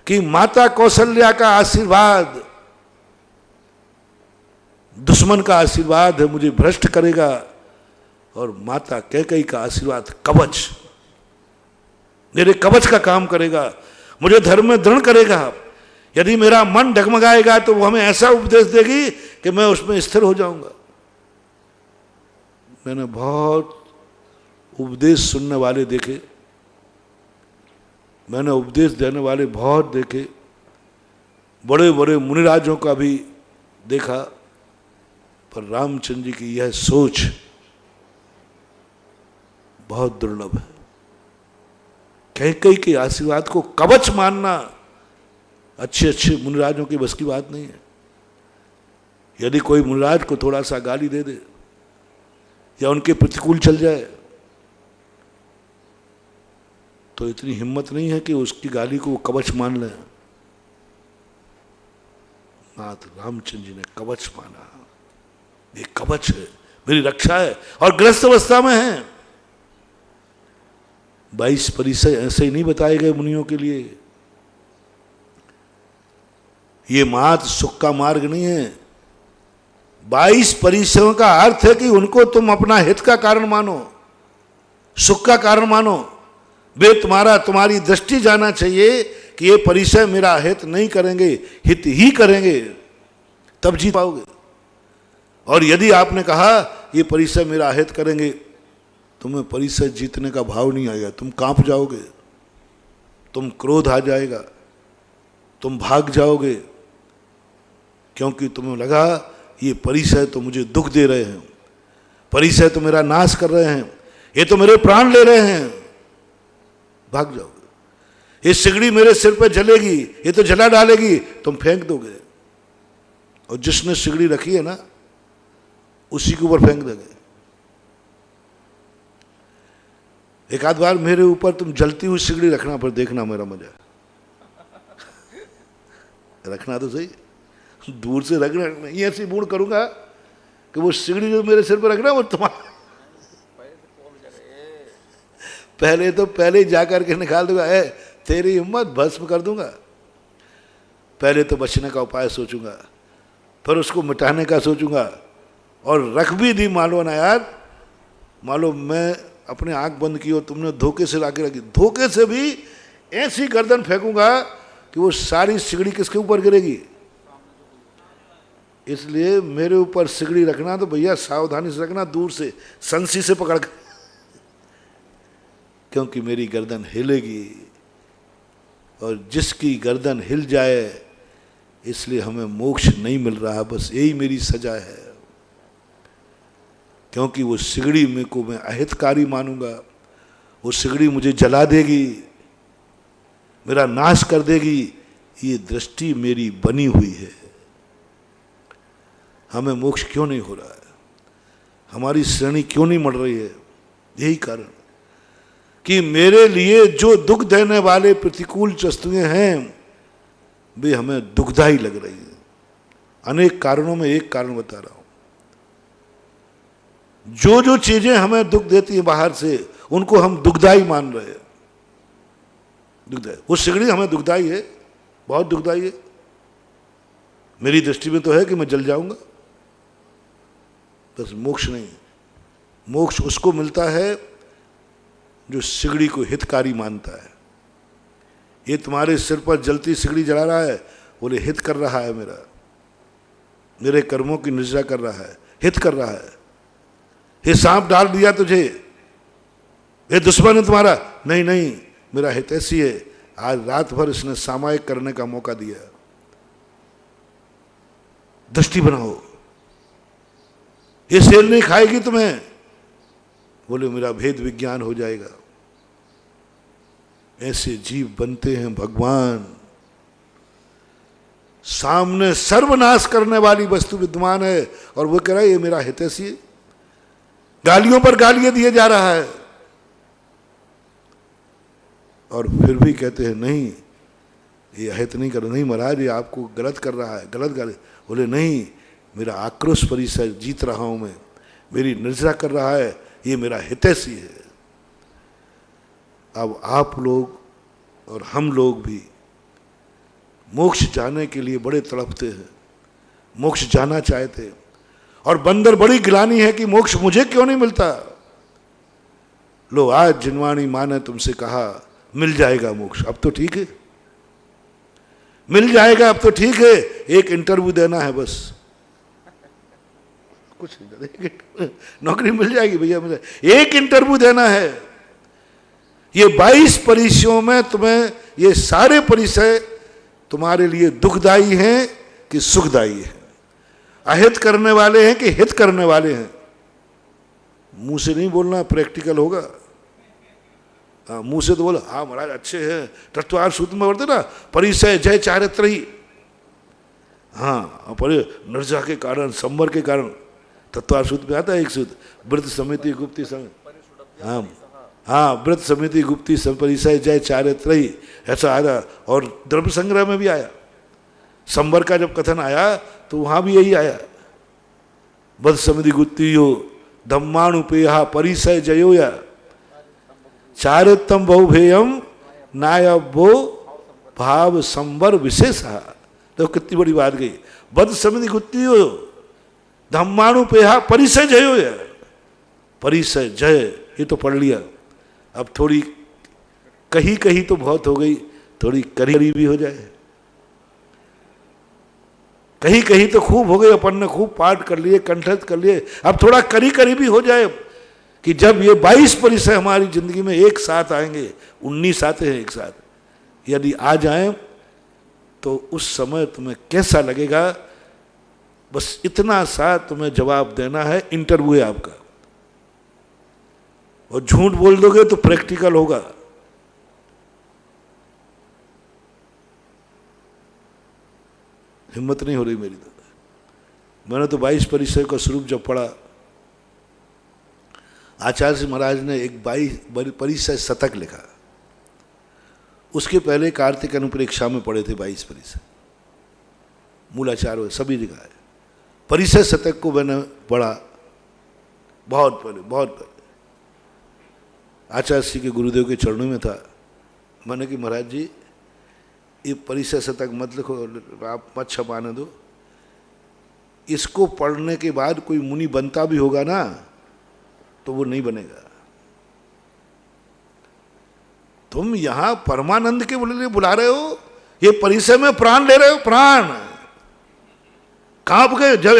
कि माता कौशल्या का आशीर्वाद दुश्मन का आशीर्वाद है, मुझे भ्रष्ट करेगा, और माता कैकेयी का आशीर्वाद कवच, मेरे कवच का काम करेगा, मुझे धर्म में दृढ़ करेगा। यदि मेरा मन डगमगाएगा तो वो हमें ऐसा उपदेश देगी कि मैं उसमें स्थिर हो जाऊंगा। मैंने बहुत उपदेश सुनने वाले देखे, मैंने उपदेश देने वाले बहुत देखे, बड़े बड़े मुनिराजों का भी देखा, पर रामचंद्र जी की यह सोच बहुत दुर्लभ है। कैकेयी के आशीर्वाद को कवच मानना अच्छे अच्छे मुनिराजों की बस की बात नहीं है। यदि कोई मुनिराज को थोड़ा सा गाली दे दे या उनके प्रतिकूल चल जाए तो इतनी हिम्मत नहीं है कि उसकी गाली को वो कवच मान ले। नाथ रामचंद्र जी ने कवच माना, ये कवच है, मेरी रक्षा है, और ग्रस्त अवस्था में है। 22 परिचय ऐसे ही नहीं बताए गए मुनियों के लिए। ये मात्र सुख का मार्ग नहीं है। 22 परिचयों का अर्थ है कि उनको तुम अपना हित का कारण मानो, सुख का कारण मानो। वे तुम्हारी दृष्टि जाना चाहिए कि ये परिचय मेरा हित नहीं करेंगे, हित ही करेंगे, तब जीत पाओगे। और यदि आपने कहा ये परिचय मेरा हित करेंगे, तुम्हें परिचय जीतने का भाव नहीं आएगा, तुम कांप जाओगे, तुम क्रोध आ जाएगा, तुम भाग जाओगे, क्योंकि तुम्हें लगा ये परिचय तो मुझे दुख दे रहे हैं, परिचय तो मेरा नाश कर रहे हैं, ये तो मेरे प्राण ले रहे हैं, भाग जाओगे। ये सिगड़ी मेरे सिर पे जलेगी, ये तो जला डालेगी, तुम फेंक दोगे, और जिसने सिगड़ी रखी है ना उसी के ऊपर फेंक दोगे। एक आध बार मेरे ऊपर तुम जलती हुई सिगड़ी रखना, पर देखना मेरा मजा। रखना तो सही, दूर से रखना, नहीं ऐसी बूढ़ करूंगा कि वो सिगड़ी जो मेरे सिर पर रखना वो तुम्हारा पहले जाकर के निकाल दूंगा, तेरी हिम्मत भस्म कर दूंगा। पहले तो बचने का उपाय सोचूंगा, फिर उसको मिटाने का सोचूंगा, और रख भी दी मालो ना यार, मालो मैं अपने आंख बंद की और तुमने धोखे से लाके रखी, धोखे से भी ऐसी गर्दन फेंकूंगा कि वो सारी सिगड़ी किसके ऊपर गिरेगी। इसलिए मेरे ऊपर सिगड़ी रखना तो भैया सावधानी से रखना, दूर से संसी से पकड़ कर, क्योंकि मेरी गर्दन हिलेगी, और जिसकी गर्दन हिल जाए इसलिए हमें मोक्ष नहीं मिल रहा, बस यही मेरी सजा है। क्योंकि वो सिगड़ी में को मैं अहितकारी मानूंगा, वो सिगड़ी मुझे जला देगी, मेरा नाश कर देगी, ये दृष्टि मेरी बनी हुई है। हमें मोक्ष क्यों नहीं हो रहा है, हमारी श्रेणी क्यों नहीं बढ़ रही है? यही कारण कि मेरे लिए जो दुख देने वाले प्रतिकूल वस्तुएं हैं वे हमें दुखदायी लग रही हैं। अनेक कारणों में एक कारण बता रहा हूं, जो चीजें हमें दुख देती हैं बाहर से, उनको हम दुखदायी मान रहे हैं। दुखदायी, वो सिगड़ी हमें दुखदायी है, बहुत दुखदायी है। मेरी दृष्टि में तो है कि मैं जल जाऊंगा, बस मोक्ष नहीं। मोक्ष उसको मिलता है जो सिगड़ी को हितकारी मानता है। ये तुम्हारे सिर पर जलती सिगड़ी जला रहा है, बोले हित कर रहा है, मेरे कर्मों की निजा कर रहा है, हित कर रहा है। ये सांप डाल दिया तुझे, ये दुश्मन है तुम्हारा, नहीं नहीं मेरा हित ऐसी है। आज रात भर इसने सामायिक करने का मौका दिया, दृष्टि बनाओ, ये सेल नहीं खाएगी तुम्हें, बोले मेरा भेद विज्ञान हो जाएगा। ऐसे जीव बनते हैं भगवान। सामने सर्वनाश करने वाली वस्तु विद्यमान है और वो कह रहा है ये मेरा हितैषी है। गालियों पर गालियां दिए जा रहा है और फिर भी कहते हैं नहीं ये अहित नहीं कर रहा, नहीं महाराज ये आपको गलत कर रहा है, गलत गाली। बोले नहीं मेरा आक्रोश परिसर जीत रहा हूं मैं, मेरी निर्जरा कर रहा है, ये मेरा हितैषी है। अब आप लोग और हम लोग भी मोक्ष जाने के लिए बड़े तड़पते हैं, मोक्ष जाना चाहते, और बंदर बड़ी गिलानी है कि मोक्ष मुझे क्यों नहीं मिलता। लो आज जिनवाणी माँ ने तुमसे कहा मिल जाएगा मोक्ष, अब तो ठीक है, मिल जाएगा, अब तो ठीक है, एक इंटरव्यू देना है बस, कुछ नहीं, नौकरी मिल जाएगी भैया, मुझे एक इंटरव्यू देना है। ये 22 परिचयों में तुम्हें ये सारे परिचय तुम्हारे लिए दुखदायी हैं कि सुखदायी हैं, अहित करने वाले हैं कि हित करने वाले हैं। मुंह से नहीं बोलना, प्रैक्टिकल होगा। हाँ मुंह से तो बोलो हाँ महाराज अच्छे हैं, तत्वार सूत्र में बोलते ना परिचय जय चारित्र ही, हाँ पर निर्जा के कारण संवर के कारण तत्वार सूत्र में आता है एक सूत्र, व्रत समिति गुप्ती समय, हाँ हाँ व्रत समिति गुप्ती परिचय जय चारित्र ही, ऐसा आया। और द्रव्य संग्रह में भी आया, संवर का जब कथन आया तो वहां भी यही आया, व्रत समिति गुप्ती हो धम्माणुपेहा परिचय जयोया चारित्रम बहुभेयम नायबो भाव संवर विशेषा। तो कितनी बड़ी बात गई, व्रत समिति गुप्ती हो धम्माणुपेहा परिचय जयोया, परिचय जय ये तो पढ़ लिया। अब थोड़ी कहीं कहीं तो बहुत हो गई, थोड़ी करी भी हो जाए, कहीं कहीं तो खूब हो गई, अपन ने खूब पाठ कर लिए, कंठस्थ कर लिए, अब थोड़ा करी भी हो जाए कि जब ये 22 परिचय हमारी जिंदगी में एक साथ आएंगे, 19 आते हैं एक साथ, यदि आ जाएं तो उस समय तुम्हें कैसा लगेगा, बस इतना सा तुम्हें जवाब देना है, इंटरव्यू है आपका। और झूठ बोल दोगे तो प्रैक्टिकल होगा। हिम्मत नहीं हो रही मेरी तो। मैंने तो 22 परिचय का स्वरूप जब पढ़ा, आचार्य जी महाराज ने एक 22 परिचय शतक लिखा, उसके पहले कार्तिक अनुप्रेक्षा में पढ़े थे 22 परिचय, मूलाचार सभी जगह है। परिचय शतक को मैंने पढ़ा बहुत पहले, आचार्य जी के गुरुदेव के चरणों में था। मैंने कि महाराज जी ये परिचय शतक मत लिखो, आप मत छपाने दो, इसको पढ़ने के बाद कोई मुनि बनता भी होगा ना तो वो नहीं बनेगा। तुम यहां परमानंद के लिए बुला रहे हो, ये परिचय में प्राण ले रहे हो, प्राण कांप गए जब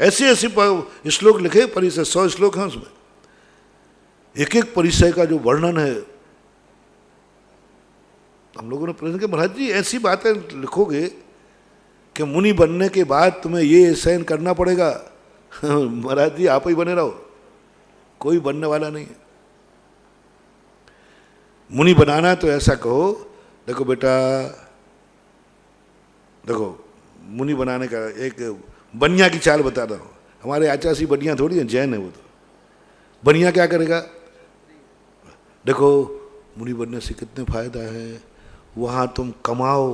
ऐसे श्लोक लिखे, परिचय 100 श्लोक हैं उसमें, एक एक परिचय का जो वर्णन है। हम लोगों ने प्रश्न किया महाराज जी ऐसी बातें लिखोगे कि मुनि बनने के बाद तुम्हें ये सहन करना पड़ेगा। महाराज जी आप ही बने रहो, कोई बनने वाला नहीं है। मुनि बनाना है तो ऐसा कहो, देखो बेटा, देखो मुनि बनाने का एक बनिया की चाल बता रहा हूँ। हमारे आचार्य जी बनिया थोड़ी है, जैन है वो तो। बनिया क्या करेगा, देखो मुनि बनने से कितने फायदा है, वहाँ तुम कमाओ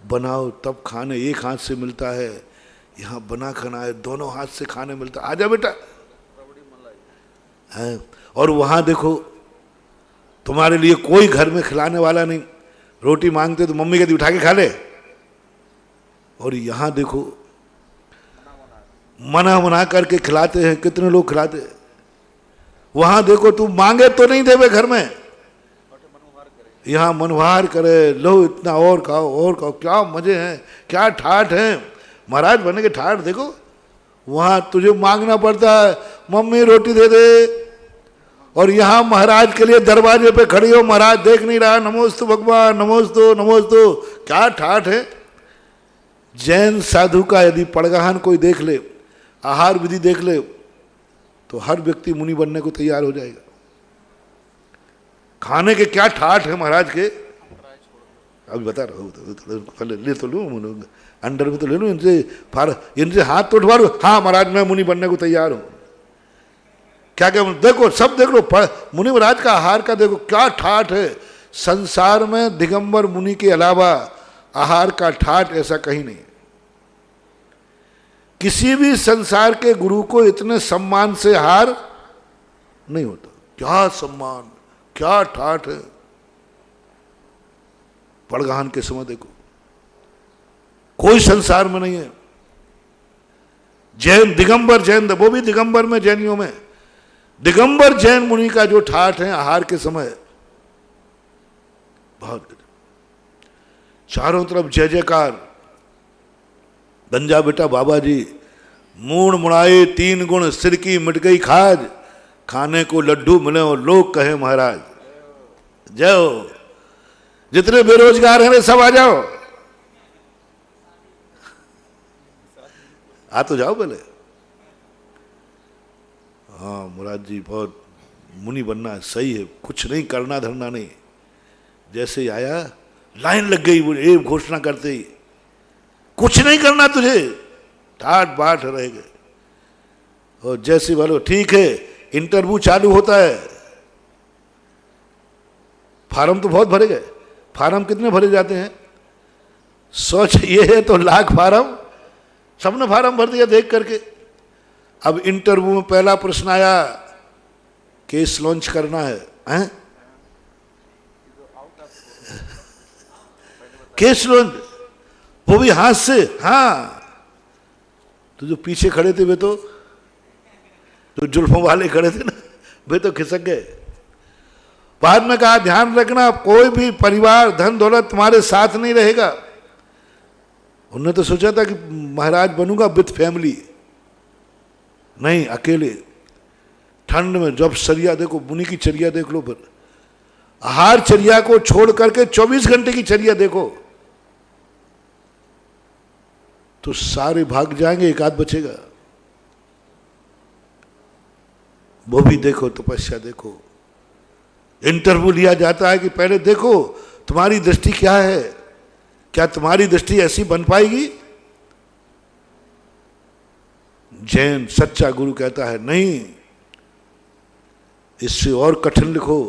बनाओ तब खाने एक हाथ से मिलता है, यहाँ बना खाना है दोनों हाथ से खाने मिलता है, आजा बेटा है। और वहाँ देखो तुम्हारे लिए कोई घर में खिलाने वाला नहीं, रोटी मांगते तो मम्मी कहती उठा के खा ले। और यहाँ देखो मना मना करके खिलाते हैं, कितने लोग खिलाते हैं। वहां देखो तू मांगे तो नहीं देवे घर में, यहाँ मनोहार करे, लो इतना और खाओ और खाओ, क्या मजे हैं, क्या ठाठ हैं, महाराज बने के ठाठ देखो। वहां तुझे मांगना पड़ता है, मम्मी रोटी दे दे, और यहाँ महाराज के लिए दरवाजे पे खड़ी हो, महाराज देख नहीं रहा, नमोस्तु भगवान, नमोस्तु नमोस्तु, क्या ठाठ है। जैन साधु का यदि पड़गहान कोई देख ले, आहार विधि देख ले, तो हर व्यक्ति मुनि बनने को तैयार हो जाएगा। खाने के क्या ठाठ है महाराज के, अभी बता रहा हूँ, पहले ले तो लूँ, अंडर में तो ले लूँ, इनसे हाथ तो उठवा लूँ, हाँ महाराज मैं मुनि बनने को तैयार हूँ। क्या क्या देखो, सब देख लो, मुनि महाराज का आहार का देखो क्या ठाठ है। संसार में दिगंबर मुनि के अलावा आहार का ठाठ ऐसा कहीं नहीं। किसी भी संसार के गुरु को इतने सम्मान से आहार नहीं होता। क्या सम्मान, क्या ठाठ है। पड़गहान के समय देखो, कोई संसार में नहीं है। जैन दिगंबर जैन, वो भी दिगंबर में, जैनियों में दिगंबर जैन मुनि का जो ठाठ है आहार के समय, बहुत चारों तरफ जय जयकार। गंजा बेटा बाबा जी, मूण मुड़ाए तीन गुण, सिर की मिट गई खाज, खाने को लड्डू मिले और लोग कहे महाराज जय हो। जितने बेरोजगार हैं वे सब आ जाओ, आ तो जाओ पहले। हाँ मुराद जी, बहुत मुनि बनना सही है, कुछ नहीं करना धरना नहीं। जैसे ही आया लाइन लग गई, वो एक घोषणा करते ही, कुछ नहीं करना तुझे, ठाट बाट रह गए। और जैसे बोलो ठीक है, इंटरव्यू चालू होता है। फार्म तो बहुत भरे गए, फार्म कितने भरे जाते हैं, सोच ये है तो लाख फार्म, सबने फार्म भर दिया देख करके। अब इंटरव्यू में पहला प्रश्न आया, केस लॉन्च करना है, केस लॉन्च, वो भी हाथ से। हाँ तो जो पीछे खड़े थे वे तो, जो जुल्फों वाले खड़े थे ना, वे तो खिसक गए। बाद में कहा ध्यान रखना, कोई भी परिवार धन दौलत तुम्हारे साथ नहीं रहेगा। उन्होंने तो सोचा था कि महाराज बनूंगा विथ फैमिली, नहीं अकेले। ठंड में जब चर्या देखो, मुनि की चर्या देख लो, फिर आहार चर्या को छोड़ करके 24 घंटे की चर्या देखो, तो सारे भाग जाएंगे, एक आध बचेगा। वो भी देखो, तपस्या देखो। इंटरव्यू लिया जाता है कि पहले देखो तुम्हारी दृष्टि क्या है, क्या तुम्हारी दृष्टि ऐसी बन पाएगी। जैन सच्चा गुरु कहता है नहीं, इससे और कठिन लिखो।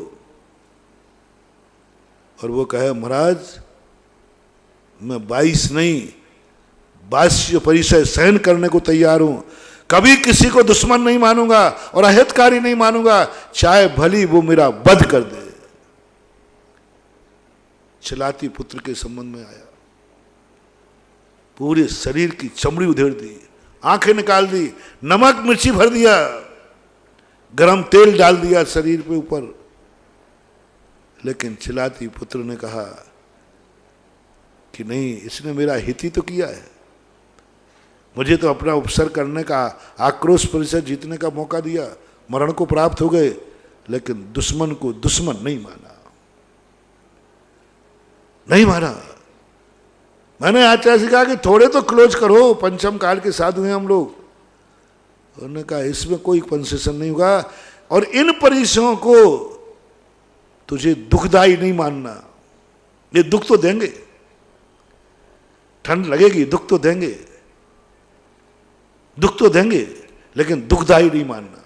और वो कहे महाराज मैं 22 नहीं 22 परिचय सहन करने को तैयार हूं, कभी किसी को दुश्मन नहीं मानूंगा और अहितकारी नहीं मानूंगा, चाहे भली वो मेरा वध कर दे। चिलाती पुत्र के संबंध में आया, पूरे शरीर की चमड़ी उधेड़ दी, आंखें निकाल दी, नमक मिर्ची भर दिया, गरम तेल डाल दिया शरीर पे ऊपर। लेकिन चिलाती पुत्र ने कहा कि नहीं, इसने मेरा हित ही तो किया है, मुझे तो अपना उपसर करने का, आक्रोश परिषद जीतने का मौका दिया, मरण को प्राप्त हो गए, लेकिन दुश्मन को दुश्मन नहीं माना, नहीं माना। मैंने आचार्य से कहा कि थोड़े तो क्लोज करो, पंचम काल के साधु हैं हम लोग। उन्होंने कहा इसमें कोई कंसेशन नहीं होगा, और इन परिचयों को तुझे दुखदायी नहीं मानना। ये दुख तो देंगे, ठंड लगेगी, दुख तो देंगे, दुख तो देंगे, लेकिन दुखदायी नहीं मानना।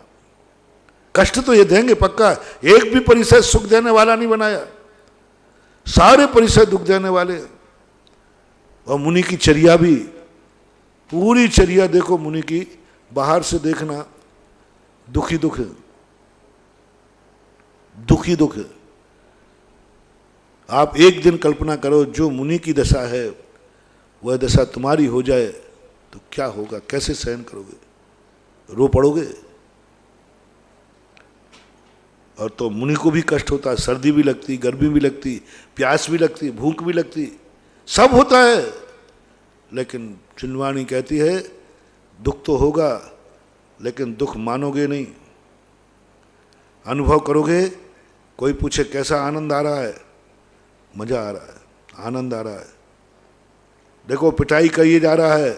कष्ट तो ये देंगे पक्का, एक भी परिचय सुख देने वाला नहीं बनाया, सारे परिचय दुख देने वाले। और मुनि की चर्या भी, पूरी चर्या देखो मुनि की, बाहर से देखना दुखी दुख, दुखी दुख। आप एक दिन कल्पना करो, जो मुनि की दशा है वह दशा तुम्हारी हो जाए तो क्या होगा, कैसे सहन करोगे। रो पड़ोगे। और तो मुनि को भी कष्ट होता है, सर्दी भी लगती, गर्मी भी लगती, प्यास भी लगती, भूख भी लगती, सब होता है। लेकिन चिन्वाणी कहती है दुख तो होगा, लेकिन दुख मानोगे नहीं, अनुभव करोगे। कोई पूछे कैसा आनंद आ रहा है, मजा आ रहा है, आनंद आ रहा है। देखो पिटाई करिए जा रहा है,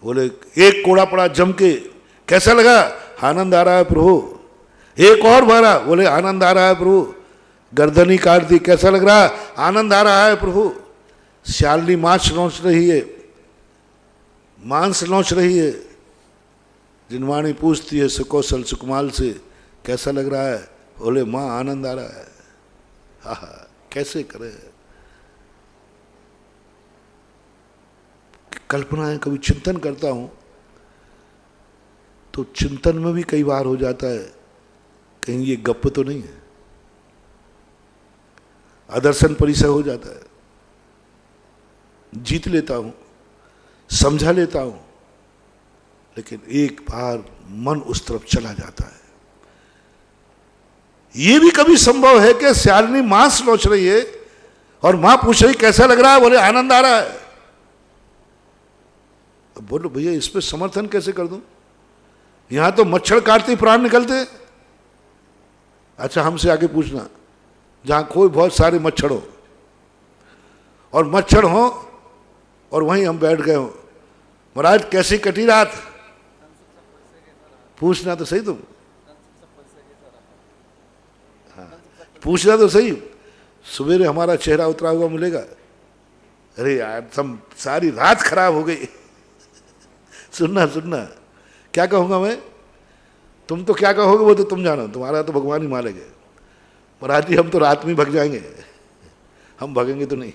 बोले एक कोड़ा पड़ा जम के, कैसा लगा, आनंद आ रहा है प्रभु। एक और मारा, बोले आनंद आ रहा है प्रभु। गर्दनी काट दी, कैसा लग रहा है, आनंद आ रहा है प्रभु। श्यालनी मांस नोच रही है, मांस नोच रही है। जिनवाणी पूछती है सुकौशल सुकमाल से कैसा लग रहा है, बोले माँ आनंद आ रहा है। हाँ, कैसे करे। कल्पनाएं कभी चिंतन करता हूं तो चिंतन में भी कई बार हो जाता है कहीं ये गप तो नहीं है, आदर्शन परिचय हो जाता है। जीत लेता हूं, समझा लेता हूं, लेकिन एक बार मन उस तरफ चला जाता है। ये भी कभी संभव है कि श्यालनी मांस नोच रही है और मां पूछ रही कैसा लग रहा है, बोले आनंद आ रहा है। अब बोलो भैया इस पे समर्थन कैसे कर दूं, यहां तो मच्छर काटते प्राण निकलते। अच्छा हमसे आगे पूछना जहां कोई बहुत सारे मच्छर हो और मच्छर हो और वहीं हम बैठ गए हो, महाराज कैसी कटी रात, पूछना तो सही तुम। हाँ पूछना तो सही, सवेरे हमारा चेहरा उतरा हुआ मिलेगा, अरे यार तुम सारी रात खराब हो गई। सुनना सुनना क्या कहूंगा मैं, तुम तो क्या कहोगे वो तो तुम जानो, तुम्हारा तो भगवान ही मारेंगे। महाराज जी हम तो रात में भग जाएंगे, हम भगेंगे तो नहीं।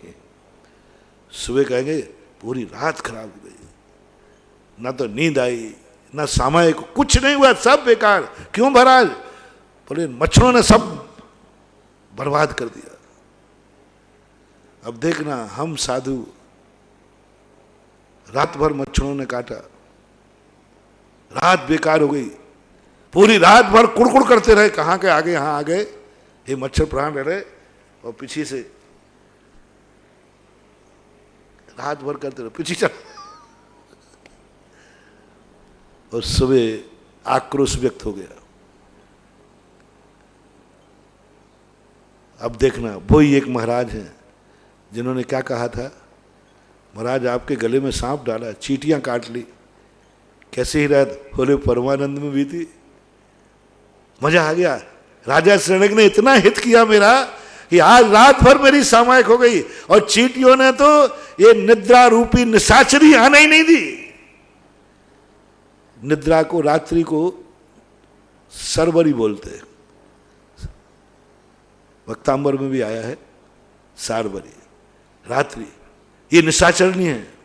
सुबह कहेंगे पूरी रात खराब हो गई, ना तो नींद आई, ना सामायिक, कुछ नहीं हुआ, सब बेकार। क्यों महाराज, बोले मच्छरों ने सब बर्बाद कर दिया। अब देखना हम साधु रात भर मच्छरों ने काटा, रात बेकार हो गई, पूरी रात भर कुड़कुड़ करते रहे, कहाँ के आगे यहाँ आ गए, ये मच्छर प्राण रह रहे, और पीछे से रात भर करते रहे, पीछे चल। और सुबह आक्रोश व्यक्त हो गया। अब देखना वही एक महाराज हैं जिन्होंने क्या कहा था, महाराज आपके गले में सांप डाला, चींटियां काट ली, कैसे ही रात, बोले परमानंद में बीती, मजा आ गया। राजा श्रेणक ने इतना हित किया मेरा कि आज रात भर मेरी सामायिक हो गई, और चींटियों ने तो ये निद्रा रूपी निशाचरी आने ही नहीं दी। निद्रा को, रात्रि को सरवरी बोलते हैं, वक्तांबर में भी आया है सारवरी, रात्रि। ये निशाचरणी है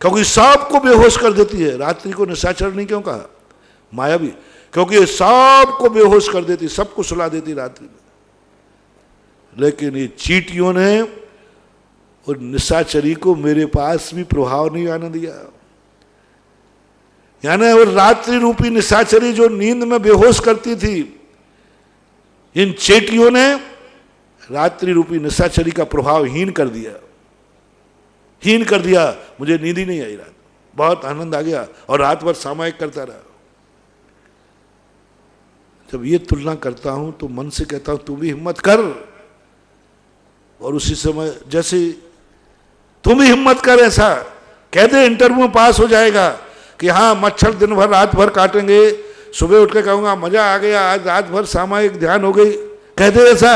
क्योंकि सबको बेहोश कर देती है। रात्रि को निशाचरणी क्यों कहा, माया भी, क्योंकि ये सबको बेहोश कर देती, सबको सुला देती रात्रि में। लेकिन ये चींटियों ने और निशाचरी को मेरे पास भी प्रभाव नहीं आने दिया। यानी वो रात्रि रूपी निशाचरी जो नींद में बेहोश करती थी, इन चींटियों ने रात्रि रूपी निशाचरी का प्रभाव हीन कर दिया, हीन कर दिया। मुझे नींद ही नहीं आई रात, बहुत आनंद आ गया, और रात भर सामायिक करता रहा। जब ये तुलना करता हूं तो मन से कहता हूं तू भी हिम्मत कर, और उसी समय जैसे तुम भी हिम्मत कर, ऐसा कह दे इंटरव्यू में पास हो जाएगा कि हाँ मच्छर दिन भर रात भर काटेंगे, सुबह उठ के कहूंगा मजा आ गया, आज रात भर सामायिक ध्यान हो गई, कह दे ऐसा।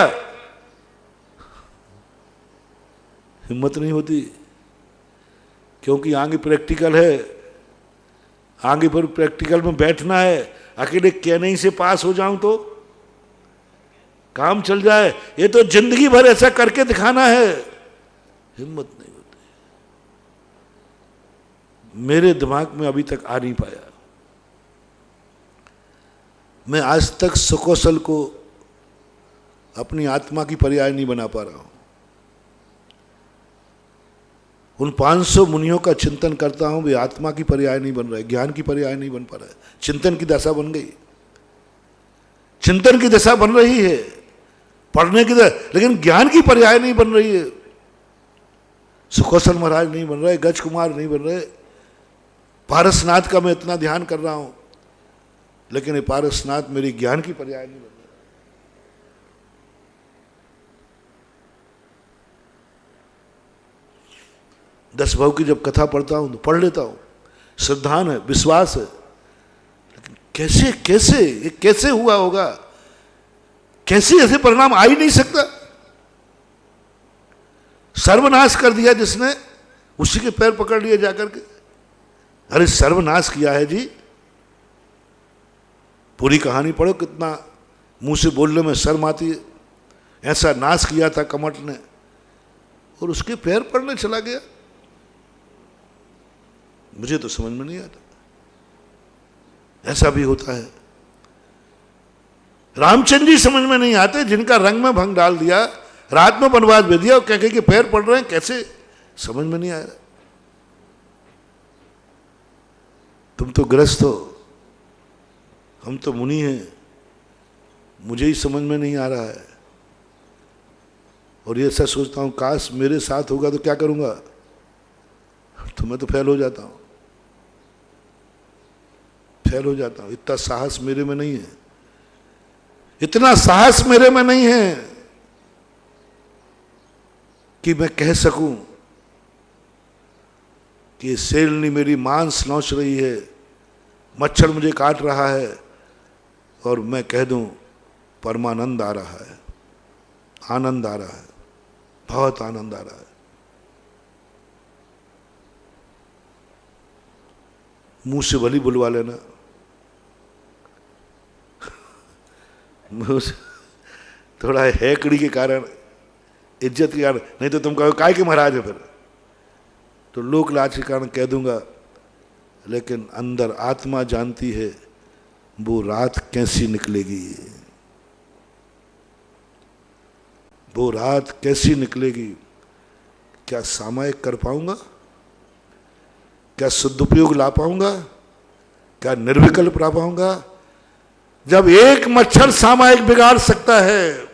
हिम्मत नहीं होती, क्योंकि आगे प्रैक्टिकल है, आगे पर प्रैक्टिकल में बैठना है। अकेले कहने ही से पास हो जाऊं तो काम चल जाए, ये तो जिंदगी भर ऐसा करके दिखाना है, हिम्मत नहीं होती। मेरे दिमाग में अभी तक आ नहीं पाया। मैं आज तक सुकौशल को अपनी आत्मा की पर्याय नहीं बना पा रहा हूं। उन 500 मुनियों का चिंतन करता हूं, वे आत्मा की पर्याय नहीं बन रहे, ज्ञान की पर्याय नहीं बन पा रहा है। चिंतन की दशा बन गई, चिंतन की दशा बन रही है, पढ़ने की दशा, लेकिन ज्ञान की पर्याय नहीं बन रही है। सुकौशल महाराज नहीं बन रहे, गज कुमार नहीं बन रहे। पारसनाथ का मैं इतना ध्यान कर रहा हूं, लेकिन ये पारसनाथ मेरी ज्ञान की पर्याय नहीं बन रहा। 10 भाव की जब कथा पढ़ता हूं तो पढ़ लेता हूं, श्रद्धान है, विश्वास है, लेकिन कैसे कैसे ये कैसे हुआ होगा, कैसे ऐसे परिणाम आ ही नहीं सकता। सर्वनाश कर दिया जिसने, उसी के पैर पकड़ लिए जाकर के। अरे सर्वनाश किया है जी, पूरी कहानी पढ़ो, कितना मुंह से बोलने में शर्म आती है। ऐसा नाश किया था कमट ने, और उसके पैर पड़ने चला गया। मुझे तो समझ में नहीं आता, ऐसा भी होता है। रामचंद्र जी समझ में नहीं आते, जिनका रंग में भंग डाल दिया, रात में वनवास भेज दिया, और कह के पैर पड़ रहे हैं, कैसे समझ में नहीं आया। तुम तो ग्रस्त हो, हम तो मुनि हैं, मुझे ही समझ में नहीं आ रहा है। और ये ऐसा सोचता हूं, काश मेरे साथ होगा तो क्या करूंगा, तो मैं तो फेल हो जाता हूं, फेल हो जाता हूं। इतना साहस मेरे में नहीं है, इतना साहस मेरे में नहीं है कि मैं कह सकूं कि शेरनी मेरी मांस नोच रही है, मच्छर मुझे काट रहा है, और मैं कह दूं परमानंद आ रहा है, आनंद आ रहा है, बहुत आनंद आ रहा है। मुंह से भली बुलवा लेना, थोड़ा हैकड़ी के कारण, इज्जत के कारण, नहीं तो तुम कहो काय के महाराज है, फिर तो लोक लाज के कारण कह दूंगा। लेकिन अंदर आत्मा जानती है वो रात कैसी निकलेगी, वो रात कैसी निकलेगी। क्या सामायिक कर पाऊंगा, क्या सदुपयोग ला पाऊंगा, क्या निर्विकल्प ला पाऊंगा। जब एक मच्छर सामायिक बिगाड़ सकता है,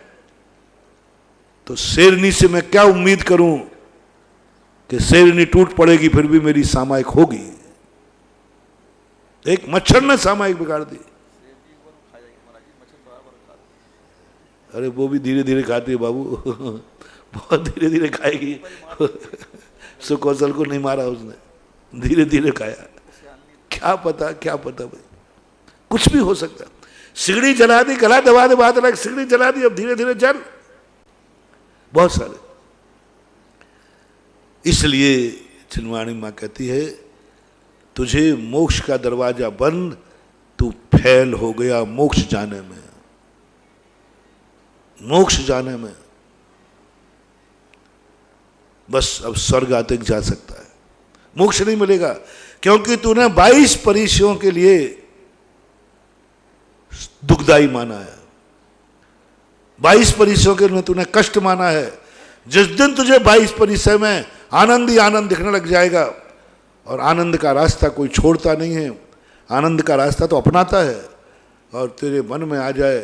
तो शेरनी से मैं क्या उम्मीद करूं कि शेरनी टूट पड़ेगी फिर भी मेरी सामायिक होगी। एक मच्छर ने सामायिक बिगाड़ दी। अरे वो भी धीरे धीरे खाती है बाबू, बहुत धीरे धीरे खाएगी। सुकौशल को नहीं मारा उसने, धीरे धीरे खाया। क्या पता, क्या पता भाई, कुछ भी हो सकता। सिगड़ी जला दी, गला दबा दे, बात अलग, सिगड़ी जला दी, अब धीरे धीरे जल, बहुत सारे। इसलिए चिन्वाणी मां कहती है, तुझे मोक्ष का दरवाजा बंद, तू फेल हो गया मोक्ष जाने में, मोक्ष जाने में। बस अब स्वर्ग आते जा सकता है, मोक्ष नहीं मिलेगा, क्योंकि तूने 22 परिचयों के लिए दुखदाई माना है, 22 परिचयों के लिए तूने कष्ट माना है। जिस दिन तुझे 22 परिचय में आनंद ही आनंद दिखने लग जाएगा, और आनंद का रास्ता कोई छोड़ता नहीं है, आनंद का रास्ता तो अपनाता है, और तेरे मन में आ जाए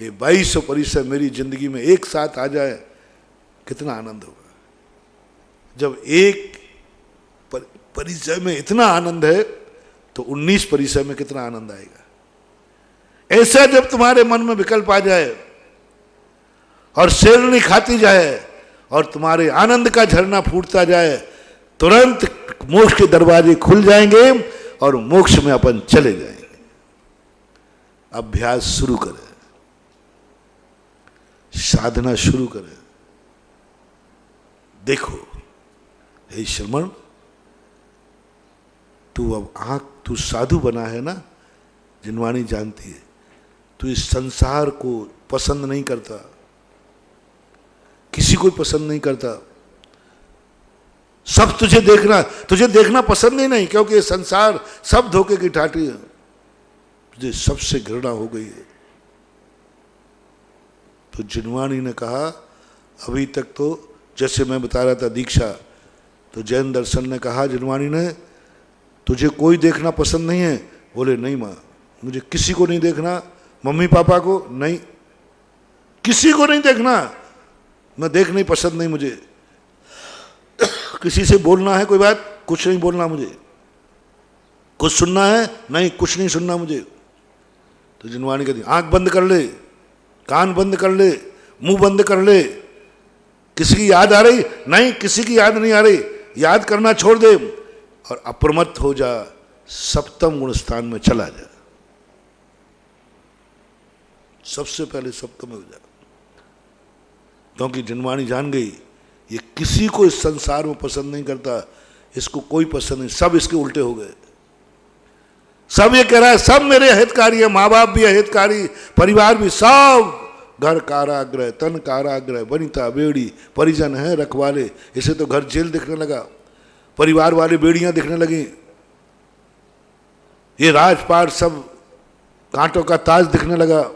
ये 2200 परिचय मेरी जिंदगी में एक साथ आ जाए, कितना आनंद होगा। जब एक परिचय में इतना आनंद है, तो 19 परिचय में कितना आनंद आएगा। ऐसा जब तुम्हारे मन में विकल्प आ जाए, और शेरनी खाती जाए, और तुम्हारे आनंद का झरना फूटता जाए, तुरंत मोक्ष के दरवाजे खुल जाएंगे, और मोक्ष में अपन चले जाएंगे। अभ्यास शुरू करें, साधना शुरू करें। देखो हे श्रमण, तू अब तू साधु बना है ना, जिनवाणी जानती है, तू इस संसार को पसंद नहीं करता, किसी को पसंद नहीं करता, सब तुझे देखना पसंद ही नहीं, क्योंकि ये संसार सब धोखे की ठाठी है, तुझे सबसे घृणा हो गई है। तो जिनवाणी ने कहा, अभी तक तो जैसे मैं बता रहा था दीक्षा, तो जैन दर्शन ने कहा जिनवाणी ने, तुझे कोई देखना पसंद नहीं है? बोले नहीं माँ, मुझे किसी को नहीं देखना, मम्मी पापा को नहीं, किसी को नहीं देखना, मैं देख नहीं, पसंद नहीं मुझे। किसी से बोलना है कोई बात, कुछ नहीं बोलना मुझे, कुछ सुनना है नहीं, कुछ नहीं सुनना मुझे। तो जिनवाणी कहती आंख बंद कर ले, कान बंद कर ले, मुंह बंद कर ले, किसी की याद आ रही? नहीं, किसी की याद नहीं आ रही, याद करना छोड़ दे और अप्रमत्त हो जा, सप्तम गुण स्थान में चला जा, सबसे पहले सप्तम में हो जा। क्योंकि जिनवाणी जान गई ये किसी को इस संसार में पसंद नहीं करता, इसको कोई पसंद नहीं, सब इसके उल्टे हो गए, सब ये कह रहा है सब मेरे अहितकारी है, माँ बाप भी अहितकारी, परिवार भी, सब घर कारागृह, तन कारागृह, वनिता बेड़ी, परिजन है रखवाले। इसे तो घर जेल दिखने लगा, परिवार वाले बेड़ियां दिखने लगी, ये राजपाट सब कांटों का ताज दिखने लगा,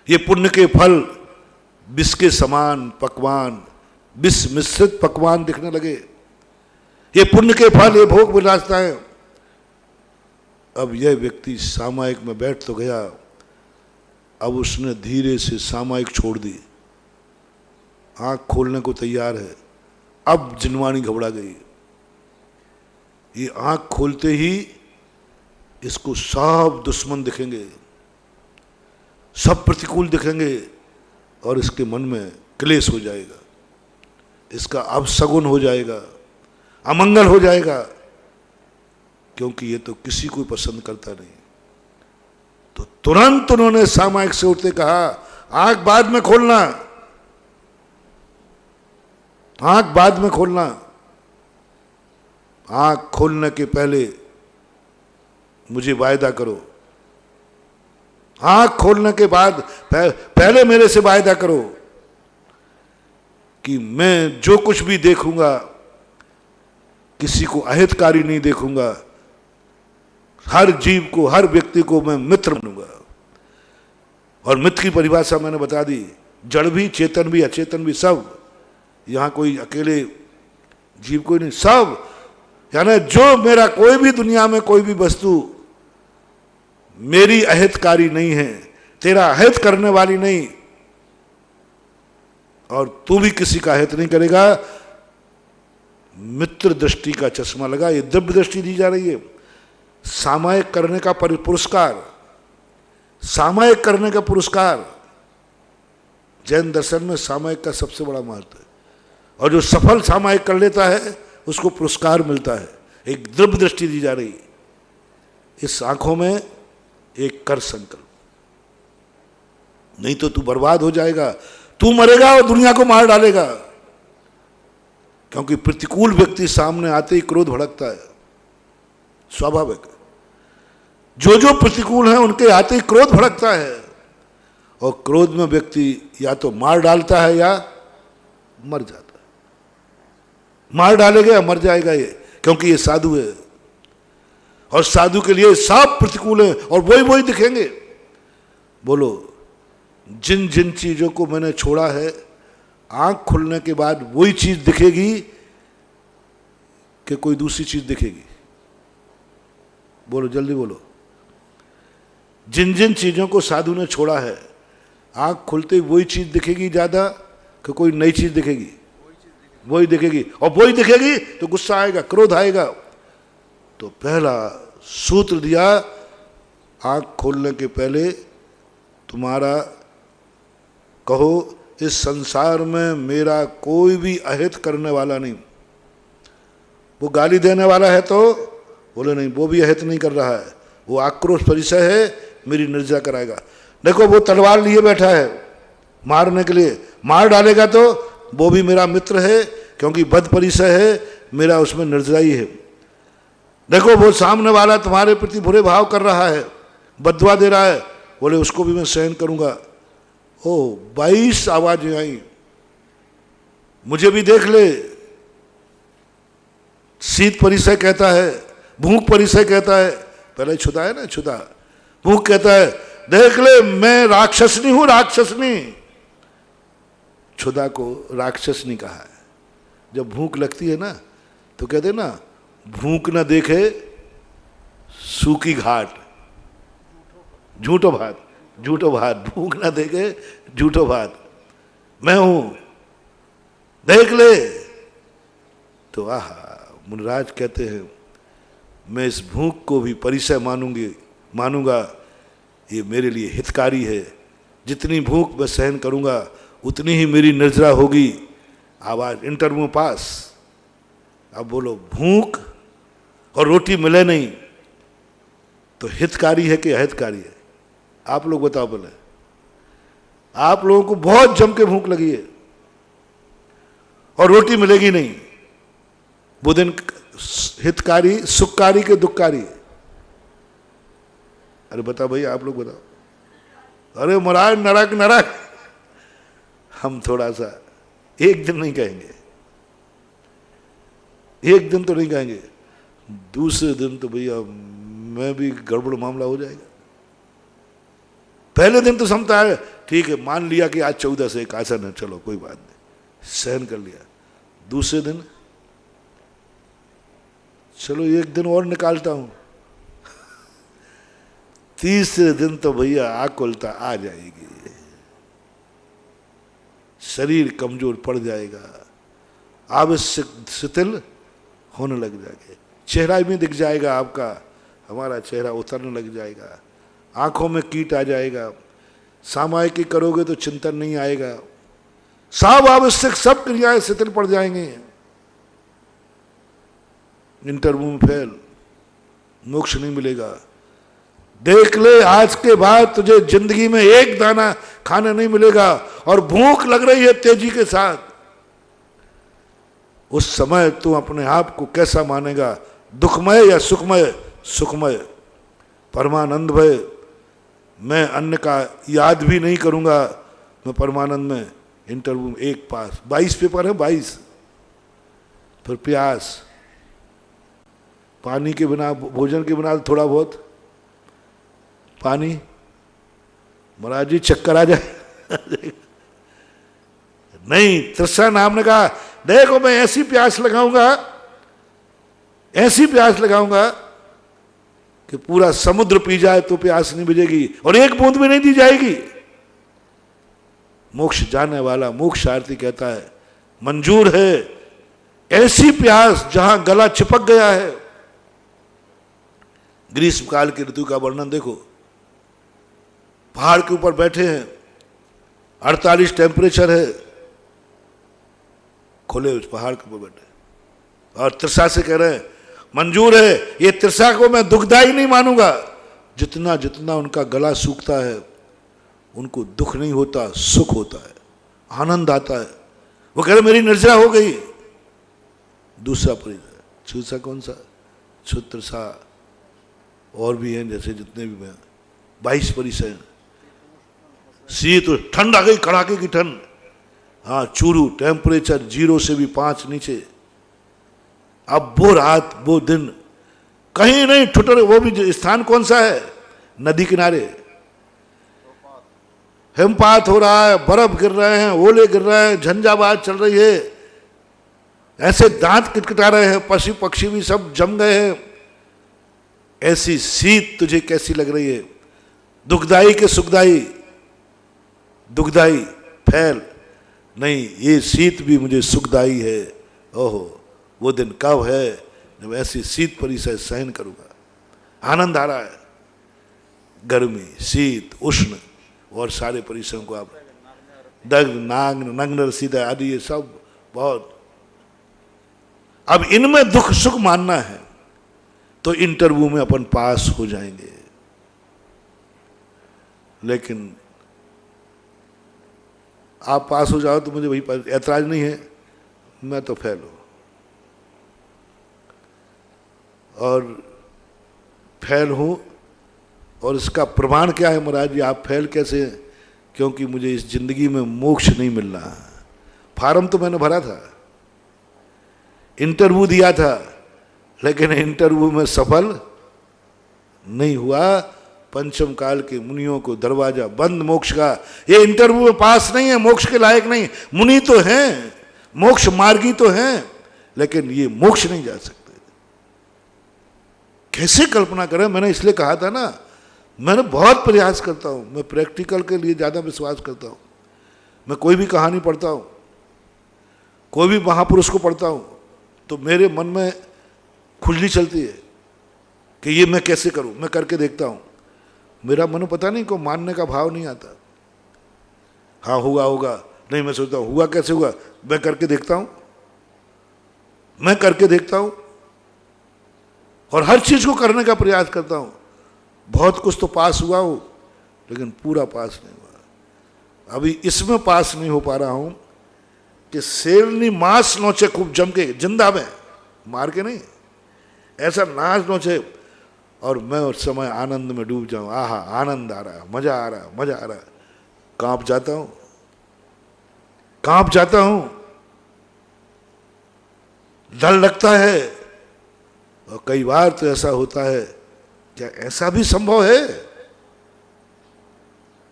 ये पुण्य के फल विष के समान पकवान, विष मिश्रित पकवान दिखने लगे, ये पुण्य के फल, ये भोग विलासताएं। अब यह व्यक्ति सामायिक में बैठ तो गया, अब उसने धीरे से सामायिक छोड़ दी, आंख खोलने को तैयार है। अब जिनवाणी घबरा गई, ये आंख खोलते ही इसको सब दुश्मन दिखेंगे, सब प्रतिकूल दिखेंगे और इसके मन में क्लेश हो जाएगा, इसका अपशगुन हो जाएगा, अमंगल हो जाएगा, क्योंकि ये तो किसी को पसंद करता नहीं। तो तुरंत उन्होंने सामायिक से उठते कहा आंख बाद में खोलना, आंख बाद में खोलना, आंख खोलने के पहले मुझे वायदा करो, आंख खोलने के बाद पहले मेरे से वायदा करो कि मैं जो कुछ भी देखूंगा किसी को अहितकारी नहीं देखूंगा, हर जीव को, हर व्यक्ति को मैं मित्र बनूंगा। और मित्र की परिभाषा मैंने बता दी, जड़ भी, चेतन भी, अचेतन भी, सब। यहां कोई अकेले जीव कोई नहीं, सब। यानी जो मेरा कोई भी दुनिया में कोई भी वस्तु मेरी अहितकारी नहीं है, तेरा अहित करने वाली नहीं, और तू भी किसी का अहित नहीं करेगा, मित्र दृष्टि का चश्मा लगा। ये दिव्य दृष्टि दी जा रही है, सामायिक करने का पुरस्कार, सामायिक करने का पुरस्कार। जैन दर्शन में सामायिक का सबसे बड़ा महत्व है, और जो सफल सामायिक कर लेता है उसको पुरस्कार मिलता है। एक दिव्य दृष्टि दी जा रही, इस आंखों में एक कर संकल्प, नहीं तो तू बर्बाद हो जाएगा, तू मरेगा और दुनिया को मार डालेगा। क्योंकि प्रतिकूल व्यक्ति सामने आते ही क्रोध भड़कता है, स्वाभाविक। जो प्रतिकूल हैं उनके आते ही क्रोध भड़कता है, और क्रोध में व्यक्ति या तो मार डालता है या मर जाता है। मार डालेगा या मर जाएगा ये, क्योंकि ये साधु है, और साधु के लिए सब प्रतिकूल है और वही दिखेंगे। बोलो, जिन जिन चीजों को मैंने छोड़ा है, आंख खुलने के बाद वही चीज दिखेगी कि कोई दूसरी चीज दिखेगी? बोलो, जल्दी बोलो। जिन जिन चीजों को साधु ने छोड़ा है, आंख खुलते ही वही चीज दिखेगी ज्यादा कि कोई नई चीज दिखेगी? वही दिखेगी, और वही दिखेगी तो गुस्सा आएगा, क्रोध आएगा। तो पहला सूत्र दिया, आंख खोलने के पहले तुम्हारा कहो इस संसार में मेरा कोई भी अहित करने वाला नहीं। वो गाली देने वाला है तो बोले नहीं, वो भी अहित नहीं कर रहा है, वो आक्रोश परिचय है, मेरी निर्जा कराएगा। देखो, वो तलवार लिए बैठा है मारने के लिए, मार डालेगा तो वो भी मेरा मित्र है, क्योंकि बद परिचय है, मेरा उसमें निर्जराई है। देखो, वो सामने वाला तुम्हारे प्रति बुरे भाव कर रहा है, बदवा दे रहा है, बोले उसको भी मैं सहन करूंगा। ओ 22 आवाजें आई, मुझे भी देख ले। शीत परिचय कहता है, भूख परिचय कहता है, पहले छुदा है ना, छुदा। भूख कहता है देख ले मैं राक्षसनी हूं, राक्षसनी। छुदा को राक्षसनी कहा है। जब भूख लगती है ना तो कहते ना, भूख ना देखे सूखी घाट, झूठो भात, झूठो भात, भूख ना देखे झूठो भात, मैं हूं देख ले। तो मुनिराज कहते हैं, मैं इस भूख को भी परिचय मानूंगा, ये मेरे लिए हितकारी है। जितनी भूख मैं सहन करूंगा उतनी ही मेरी निर्जरा होगी। आवाज इंटरव्यू पास। अब बोलो, भूख और रोटी मिले नहीं तो हितकारी है कि अहितकारी है? आप लोग बताओ बोले। आप लोगों को बहुत जम के भूख लगी है और रोटी मिलेगी नहीं, वो दिन हितकारी, सुखकारी के दुखकारी? अरे बताओ भाई, आप लोग बताओ। अरे महाराज नरक नरक। हम थोड़ा सा एक दिन नहीं कहेंगे, एक दिन तो नहीं कहेंगे, दूसरे दिन तो भैया मैं भी गड़बड़ मामला हो जाएगा। पहले दिन तो समझता है ठीक है, मान लिया कि आज 14 से 1 आसन है, चलो कोई बात नहीं, सहन कर लिया। दूसरे दिन चलो एक दिन और निकालता हूं। तीसरे दिन तो भैया आकुलता आ जाएगी, शरीर कमजोर पड़ जाएगा, आवश्यक शिथिल होने लग जाएगा, चेहरा भी दिख जाएगा आपका, हमारा चेहरा उतरने लग जाएगा, आंखों में कीट आ जाएगा, सामायिकी करोगे तो चिंतन नहीं आएगा, सब आवश्यक सब क्रियाएं शिथिल पड़ जाएंगे। इंटरव्यू में फेल, मोक्ष नहीं मिलेगा। देख ले, आज के बाद तुझे जिंदगी में एक दाना खाना नहीं मिलेगा और भूख लग रही है तेजी के साथ। उस समय तू अपने आप को कैसा मानेगा, दुखमय या सुखमय? सुखमय, परमानंद भय। मैं अन्य का याद भी नहीं करूंगा, मैं परमानंद में। इंटरव्यू में 1 पास, 22 पेपर है, 22। फिर प्यास, पानी के बिना, भोजन के बिना थोड़ा बहुत पानी, महाराज जी चक्कर आ जाए। नहीं, तृष्णा नाम ने कहा, देखो मैं ऐसी प्यास लगाऊंगा, ऐसी प्यास लगाऊंगा कि पूरा समुद्र पी जाए तो प्यास नहीं बुझेगी और एक बूंद भी नहीं दी जाएगी। मोक्ष जाने वाला मोक्षार्थी कहता है, मंजूर है ऐसी प्यास जहां गला चिपक गया है। ग्रीष्म काल की ऋतु का वर्णन देखो, पहाड़ के ऊपर बैठे हैं, 48 टेम्परेचर है, खुले उस पहाड़ के ऊपर बैठे और तृषा से कह रहे हैं, मंजूर है, ये तृषा को मैं दुखदाई नहीं मानूंगा। जितना जितना उनका गला सूखता है उनको दुख नहीं होता, सुख होता है, आनंद आता है। वो कह रहे मेरी निर्जरा हो गई। दूसरा परिचय, छूसा कौन सा? छुत्रसा और भी हैं, जैसे जितने भी मैं 22 परिचय। शीत, ठंड आ गई, कड़ाके की ठंड। हाँ, चूरू, टेम्परेचर 0 से भी 5 नीचे। अब वो रात, वो दिन, कहीं नहीं ठुटर। वो भी स्थान कौन सा है? नदी किनारे, हिमपात हो रहा है, बर्फ गिर रहे हैं, ओले गिर रहे हैं, झंझावात चल रही है, ऐसे दांत किटकिटा रहे हैं, पशु पक्षी भी सब जम गए हैं। ऐसी शीत तुझे कैसी लग रही है? दुखदाई के सुखदाई? दुखदाई फैल नहीं, ये शीत भी मुझे सुखदाई है। ओहो, वो दिन कब है जब ऐसी शीत परिसर सहन करूंगा। आनंद आ रहा है, गर्मी, शीत, उष्ण और सारे परिसरों को आप दग्ध, नाग, नग्न, सीधा आदि ये सब बहुत। अब इनमें दुख सुख मानना है तो इंटरव्यू में अपन पास हो जाएंगे, लेकिन आप पास हो जाओ तो मुझे वही ऐतराज नहीं है, मैं तो फेल हूं। और फेल हूं, और इसका प्रमाण क्या है महाराज जी? आप फेल कैसे? क्योंकि मुझे इस जिंदगी में मोक्ष नहीं मिल रहा। फार्म तो मैंने भरा था, इंटरव्यू दिया था, लेकिन इंटरव्यू में सफल नहीं हुआ। पंचम काल के मुनियों को दरवाजा बंद मोक्ष का। ये इंटरव्यू में पास नहीं है, मोक्ष के लायक नहीं। मुनि तो हैं, मोक्ष मार्गी तो हैं, लेकिन ये मोक्ष नहीं जा सकते। कैसे कल्पना करें? मैंने इसलिए कहा था ना, मैंने बहुत प्रयास करता हूं, मैं प्रैक्टिकल के लिए ज़्यादा विश्वास करता हूं। मैं कोई भी कहानी पढ़ता हूं, कोई भी महापुरुष को पढ़ता हूं, तो मेरे मन में खुजली चलती है कि ये मैं कैसे करूं। मैं करके देखता हूं, मेरा मन पता नहीं को मानने का भाव नहीं आता। हाँ हुआ होगा, नहीं मैं सोचता हूँ हुआ कैसे हुआ, मैं करके देखता हूं, मैं करके देखता हूं और हर चीज को करने का प्रयास करता हूं। बहुत कुछ तो पास हुआ हूं, लेकिन पूरा पास नहीं हुआ। अभी इसमें पास नहीं हो पा रहा हूं कि शेरनी मांस नोचे खूब जम के, जिंदा में, मार के नहीं, ऐसा नाच नोचे और मैं उस समय आनंद में डूब जाऊं। आहा, आनंद आ रहा, मजा आ रहा, मजा आ रहा। कांप जाता हूं, कांप जाता हूं, डर लगता है। और कई बार तो ऐसा होता है, क्या ऐसा भी संभव है?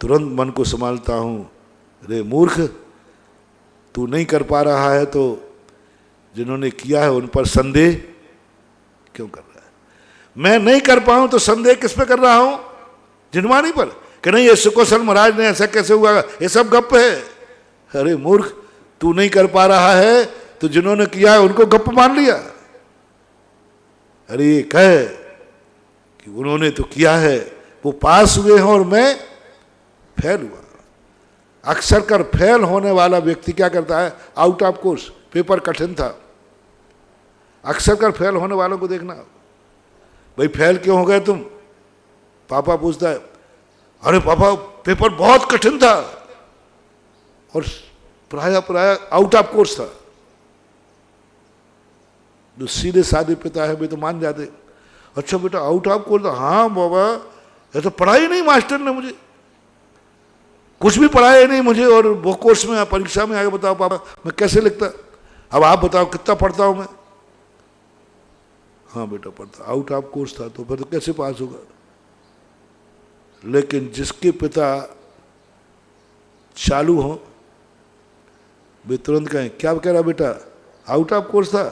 तुरंत मन को संभालता हूं, रे मूर्ख, तू नहीं कर पा रहा है तो जिन्होंने किया है उन पर संदेह क्यों कर रहा है? मैं नहीं कर पाऊं तो संदेह किस पे कर रहा हूं? जिनवानी पर, कि नहीं ये सुकोसल महाराज ने ऐसा कैसे हुआ, ये सब गप है। अरे मूर्ख, तू नहीं कर पा रहा है तो जिन्होंने किया है उनको गप मान लिया। अरे ये कहे कि उन्होंने तो किया है, वो पास हुए हैं और मैं फेल हुआ। अक्सर कर फेल होने वाला व्यक्ति क्या करता है? आउट ऑफ कोर्स, पेपर कठिन था। अक्सर कर फेल होने वालों को देखना, भाई फेल क्यों हो गए तुम? पापा पूछता है, अरे पापा पेपर बहुत कठिन था और प्राय आउट ऑफ कोर्स था। जो सीधे साधे पिता है वे तो मान जाते, अच्छा बेटा आउट ऑफ कोर्स था? हाँ बाबा, ये तो पढ़ाई नहीं मास्टर ने मुझे, कुछ भी पढ़ाया नहीं मुझे, और वो कोर्स में परीक्षा में आगे बताओ पापा मैं कैसे लिखता? अब आप बताओ कितना पढ़ता हूं मैं? हाँ बेटा पढ़ता, आउट ऑफ कोर्स था तो फिर तो कैसे पास होगा? लेकिन जिसके पिता चालू हो, वे तुरंत कहें क्या कह रहा बेटा, आउट ऑफ कोर्स था?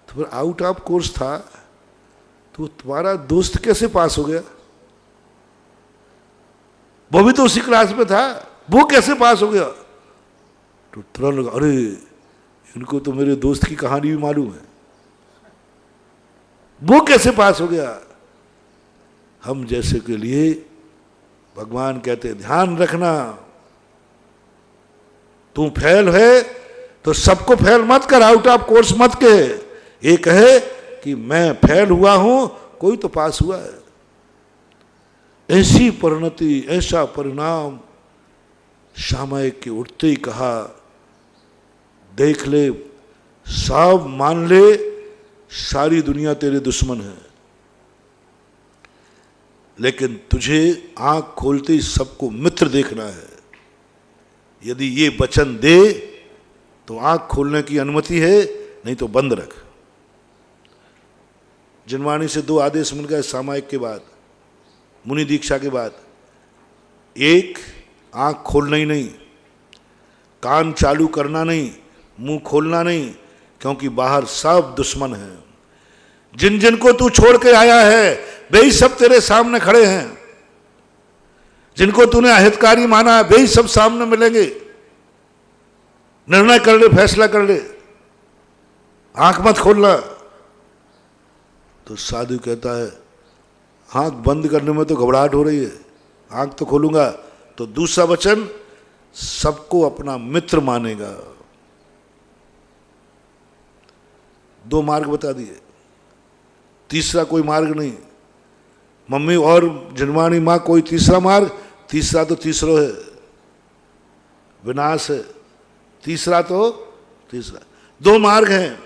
तो फिर आउट ऑफ कोर्स था तो तुम्हारा दोस्त कैसे पास हो गया? वो भी तो उसी क्लास में था, वो कैसे पास हो गया? तो तुरंत लगा, अरे इनको तो मेरे दोस्त की कहानी भी मालूम है, वो कैसे पास हो गया? हम जैसे के लिए भगवान कहते ध्यान रखना, तू फेल है तो सबको फेल मत कर, आउट ऑफ कोर्स मत के। ये कहे कि मैं फेल हुआ हूं, कोई तो पास हुआ है। ऐसी परिणति, ऐसा परिणाम सामयिक के उठते ही कहा, देख ले, सब मान ले, सारी दुनिया तेरे दुश्मन है, लेकिन तुझे आंख खोलते ही सबको मित्र देखना है। यदि ये वचन दे तो आंख खोलने की अनुमति है, नहीं तो बंद रख। जिनवाणी से 2 आदेश मिल गए सामायिक के बाद, मुनि दीक्षा के बाद। एक, आंख खोलना ही नहीं, कान चालू करना नहीं, मुंह खोलना नहीं, क्योंकि बाहर सब दुश्मन हैं। जिन जिन को तू छोड़ के आया है वे ही सब तेरे सामने खड़े हैं। जिनको तूने अहितकारी माना है वे ही सब सामने मिलेंगे। निर्णय कर ले, फैसला कर ले, आंख मत खोलना। तो साधु कहता है आंख बंद करने में तो घबराहट हो रही है, आंख तो खोलूंगा। तो दूसरा वचन, सबको अपना मित्र मानेगा। 2 मार्ग बता दिए, तीसरा कोई मार्ग नहीं। मम्मी और जिनवाणी माँ कोई तीसरा मार्ग, तीसरा तो तीसरो है, विनाश है। तीसरा तो तीसरा, 2 मार्ग हैं।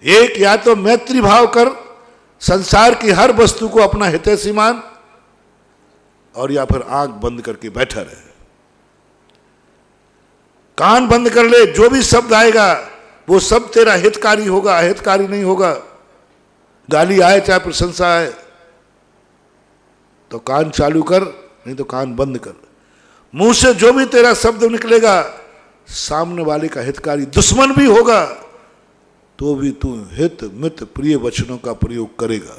एक, या तो मैत्री भाव कर संसार की हर वस्तु को अपना हितैषी मान, और या फिर आंख बंद करके बैठा रहे, कान बंद कर ले, जो भी शब्द आएगा वो सब तेरा हितकारी होगा, अहितकारी नहीं होगा। गाली आए चाहे प्रशंसा आए, तो कान चालू कर, नहीं तो कान बंद कर। मुंह से जो भी तेरा शब्द निकलेगा सामने वाले का हितकारी, दुश्मन भी होगा तो भी तू हित मित प्रिय वचनों का प्रयोग करेगा।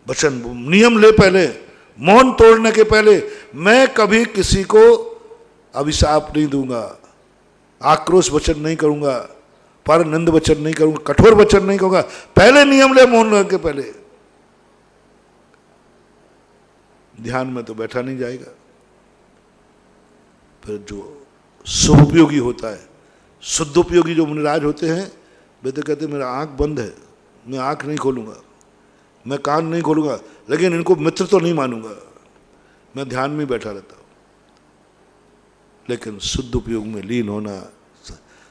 वचन नियम ले पहले, मौन तोड़ने के पहले। मैं कभी किसी को अभिशाप नहीं दूंगा, आक्रोश वचन नहीं करूंगा, पर निंद वचन नहीं करूंगा, कठोर वचन नहीं कहूंगा। पहले नियम ले मौन रह के पहले। ध्यान में तो बैठा नहीं जाएगा। फिर जो शुभोपयोगी होता है, शुद्धोपयोगी जो मुनिराज होते हैं, वे तो कहते मेरा आंख बंद है, मैं आंख नहीं खोलूंगा, मैं कान नहीं खोलूंगा, लेकिन इनको मित्र तो नहीं मानूंगा, मैं ध्यान में बैठा रहता हूं। लेकिन शुद्ध उपयोग में लीन होना,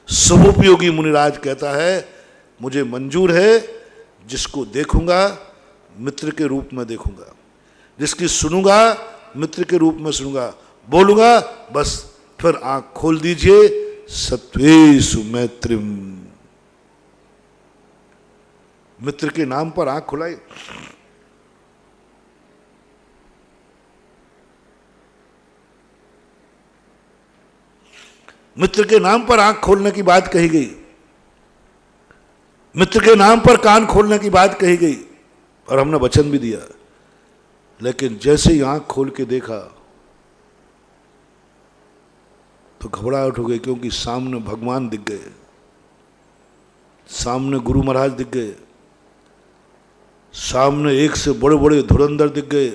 शुभोपयोगी मुनिराज कहता है मुझे मंजूर है, जिसको देखूंगा मित्र के रूप में देखूंगा, जिसकी सुनूंगा मित्र के रूप में सुनूंगा, बोलूंगा बस फिर आंख खोल दीजिए। सत्वेषु मैत्रिम, मित्र के नाम पर आंख खुलाई। मित्र के नाम पर आंख खोलने की बात कही गई, मित्र के नाम पर कान खोलने की बात कही गई, और हमने वचन भी दिया। लेकिन जैसे ही आंख खोल के देखा तो घबराहट हो गई, क्योंकि सामने भगवान दिख गए, सामने गुरु महाराज दिख गए, सामने एक से बड़े बड़े धुरंधर दिख गए,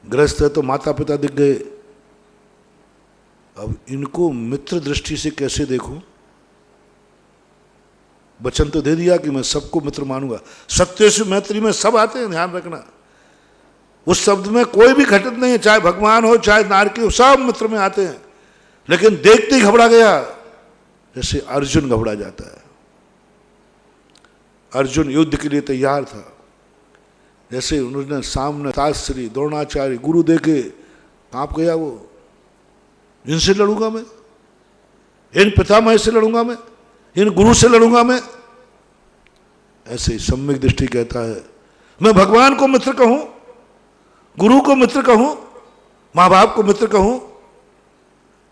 गृहस्थ है तो माता पिता दिख गए। अब इनको मित्र दृष्टि से कैसे देखूं? वचन तो दे दिया कि मैं सबको मित्र मानूंगा। सत्येषु मैत्री में सब आते हैं, ध्यान रखना। उस शब्द में कोई भी घटित नहीं है, चाहे भगवान हो चाहे नारकी हो, सब मित्र में आते हैं। लेकिन देखते ही घबरा गया, जैसे अर्जुन घबरा जाता है। अर्जुन युद्ध के लिए तैयार था, जैसे उन्होंने सामने ताश्री द्रोणाचार्य गुरु देखे कांप गया। वो इनसे लड़ूंगा मैं, इन पितामह से लड़ूंगा मैं, इन गुरु से लड़ूंगा मैं। ऐसे ही सम्यक दृष्टि कहता है मैं भगवान को मित्र कहूं, गुरु को मित्र कहूं, माँ बाप को मित्र कहूं,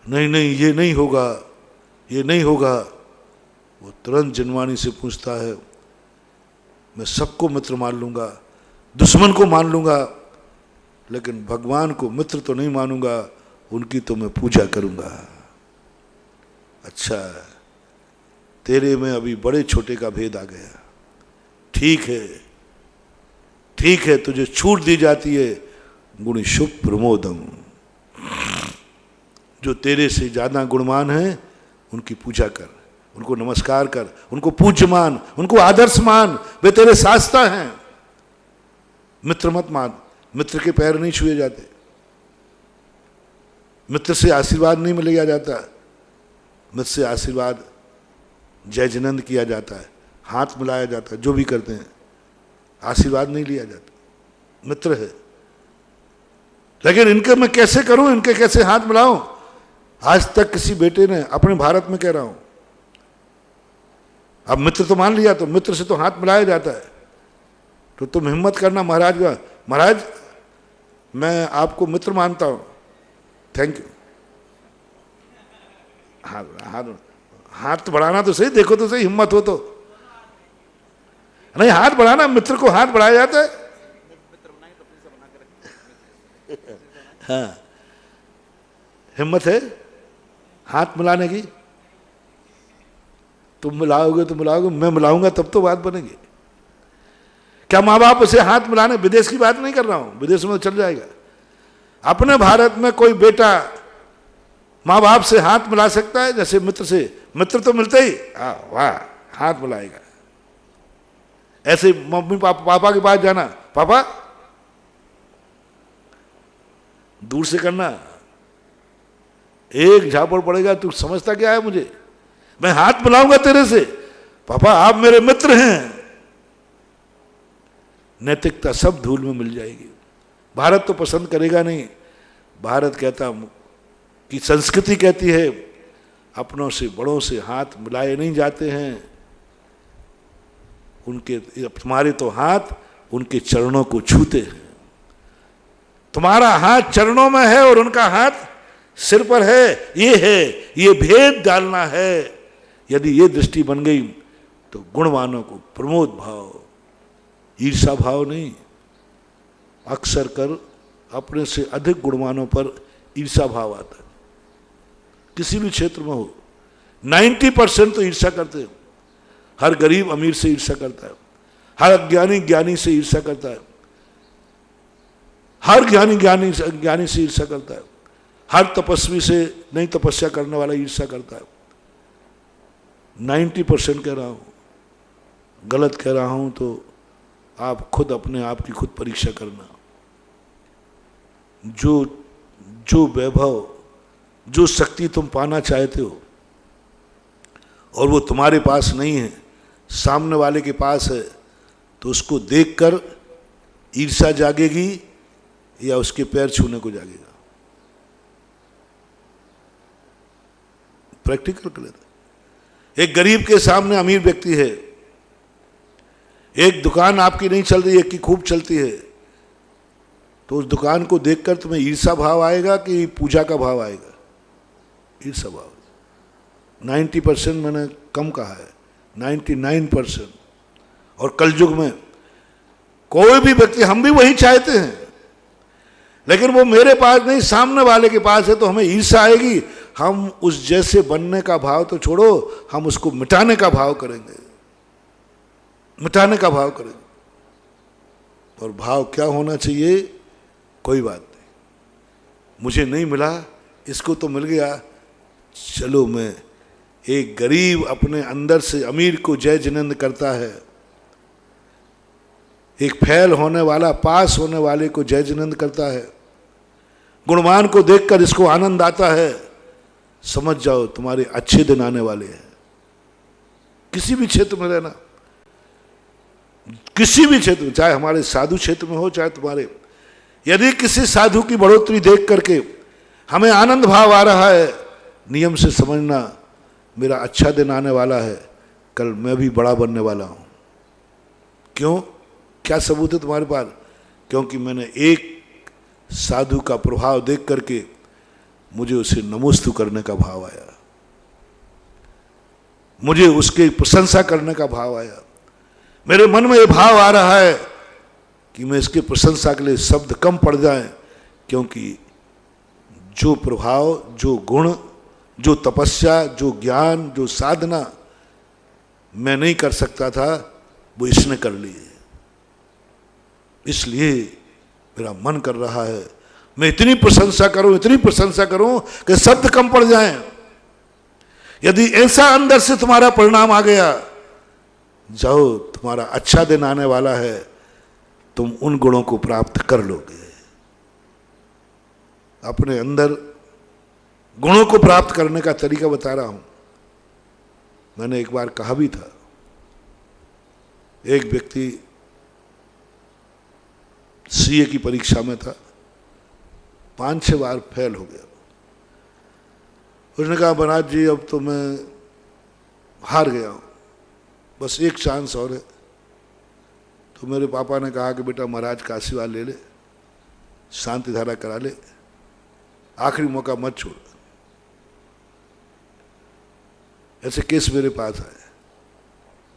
नहीं नहीं ये नहीं होगा, ये नहीं होगा। वो तुरंत जिनवाणी से पूछता है मैं सबको मित्र मान लूंगा, दुश्मन को मान लूंगा, लेकिन भगवान को मित्र तो नहीं मानूंगा, उनकी तो मैं पूजा करूंगा। अच्छा, तेरे में अभी बड़े छोटे का भेद आ गया। ठीक है, ठीक है, तुझे छूट दी जाती है। गुण शुभ प्रमोदम, जो तेरे से ज्यादा गुणमान है उनकी पूजा कर, उनको नमस्कार कर, उनको पूज्य मान, उनको आदर्श मान, वे तेरे शास्ता हैं। मित्र मत मान, मित्र के पैर नहीं छुए जाते, मित्र से आशीर्वाद नहीं मिलेगा जाता, मित्र से आशीर्वाद जय जिनंद किया जाता है, हाथ मिलाया जाता है, जो भी करते हैं, आशीर्वाद नहीं लिया जाता। मित्र है। लेकिन इनके मैं कैसे करूं, इनके कैसे हाथ मिलाऊं? आज तक किसी बेटे ने, अपने भारत में कह रहा हूं, अब मित्र तो मान लिया तो मित्र से तो हाथ मिलाया जाता है, तो तुम हिम्मत करना महाराज का, महाराज मैं आपको मित्र मानता हूं, थैंक यू। हाथ बढ़ाना तो सही, देखो तो सही, हिम्मत हो तो। नहीं, हाथ बढ़ाना, मित्र को हाथ बढ़ाया जाता है। हाँ, हिम्मत है हाथ मिलाने की? तुम मिलाओगे तो मिलाओगे, मैं मिलाऊंगा तब तो बात बनेगी। क्या माँ बाप से हाथ मिलाने, विदेश की बात नहीं कर रहा हूं, विदेश में तो चल जाएगा। अपने भारत में कोई बेटा माँ बाप से हाथ मिला सकता है? जैसे मित्र से, मित्र तो मिलते ही वाह हाथ मिलाएगा। ऐसे मम्मी पापा के पास जाना, पापा, दूर से करना, एक झापड़ पड़ेगा, तू समझता क्या है मुझे, मैं हाथ मिलाऊंगा तेरे से, पापा आप मेरे मित्र हैं। नैतिकता सब धूल में मिल जाएगी। भारत तो पसंद करेगा नहीं। भारत कहता कि संस्कृति कहती है अपनों से बड़ों से हाथ मिलाए नहीं जाते हैं, उनके, तुम्हारे तो हाथ उनके चरणों को छूते हैं। तुम्हारा हाथ चरणों में है और उनका हाथ सिर पर है। ये है, ये भेद डालना है, यदि ये दृष्टि बन गई तो गुणवानों को प्रमोद भाव, ईर्षा भाव नहीं। अक्सर कर अपने से अधिक गुणवानों पर ईर्षा भाव आता है, किसी भी क्षेत्र में हो। 90% तो ईर्षा करते हैं। हर गरीब अमीर से ईर्षा करता है, हर अज्ञानी ज्ञानी से ईर्षा करता है, हर ज्ञानी ज्ञानी से ईर्षा करता है, हर तपस्वी से नहीं तपस्या करने वाला ईर्षा करता है। 90% कह रहा हूं, गलत कह रहा हूं तो आप खुद अपने आप की खुद परीक्षा करना। जो वैभव, जो शक्ति तुम पाना चाहते हो और वो तुम्हारे पास नहीं है, सामने वाले के पास है, तो उसको देखकर ईर्ष्या जागेगी या उसके पैर छूने को जागेगा? प्रैक्टिकल कर लेते। एक गरीब के सामने अमीर व्यक्ति है, एक दुकान आपकी नहीं चल रही है, कि खूब चलती है, तो उस दुकान को देखकर तुम्हें ईर्ष्या भाव आएगा कि पूजा का भाव आएगा? ईर्ष्या भाव। 90% मैंने कम कहा है, 99%। और कलयुग में कोई भी व्यक्ति, हम भी वही चाहते हैं, लेकिन वो मेरे पास नहीं सामने वाले के पास है, तो हमें ईर्ष्या आएगी। हम उस जैसे बनने का भाव तो छोड़ो, हम उसको मिटाने का भाव करेंगे, मिटाने का भाव करेंगे। और भाव क्या होना चाहिए? कोई बात नहीं, मुझे नहीं मिला, इसको तो मिल गया, चलो मैं। एक गरीब अपने अंदर से अमीर को जय जिनेंद्र करता है, एक फेल होने वाला पास होने वाले को जय जिनेंद्र करता है, गुणवान को देखकर इसको आनंद आता है, समझ जाओ तुम्हारे अच्छे दिन आने वाले हैं। किसी भी क्षेत्र में रहना, किसी भी क्षेत्र में, चाहे हमारे साधु क्षेत्र में हो, चाहे तुम्हारे, यदि किसी साधु की बढ़ोतरी देख करके हमें आनंद भाव आ रहा है, नियम से समझना मेरा अच्छा दिन आने वाला है, कल मैं भी बड़ा बनने वाला हूं। क्यों? क्या सबूत है तुम्हारे पास? क्योंकि मैंने एक साधु का प्रभाव देख करके मुझे उसे नमोस्तु करने का भाव आया, मुझे उसकी प्रशंसा करने का भाव आया। मेरे मन में यह भाव आ रहा है कि मैं इसके प्रशंसा के लिए शब्द कम पड़ जाएं, क्योंकि जो प्रभाव, जो गुण, जो तपस्या, जो ज्ञान, जो साधना मैं नहीं कर सकता था, वो इसने कर ली है। इसलिए मेरा मन कर रहा है मैं इतनी प्रशंसा करूं, इतनी प्रशंसा करूं कि शब्द कम पड़ जाएं। यदि ऐसा अंदर से तुम्हारा परिणाम आ गया, जाओ, तुम्हारा अच्छा दिन आने वाला है, तुम उन गुणों को प्राप्त कर लोगे। अपने अंदर गुणों को प्राप्त करने का तरीका बता रहा हूं। मैंने एक बार कहा भी था, एक व्यक्ति सीए की परीक्षा में था, 5-6 बार फेल हो गया। उसने कहा, महाराज जी अब तो मैं हार गया हूं, बस एक चांस और है। तो मेरे पापा ने कहा कि बेटा महाराज का आशीर्वाद ले ले, शांति धारा करा ले, आखिरी मौका मत छोड़। ऐसे केस मेरे पास आए।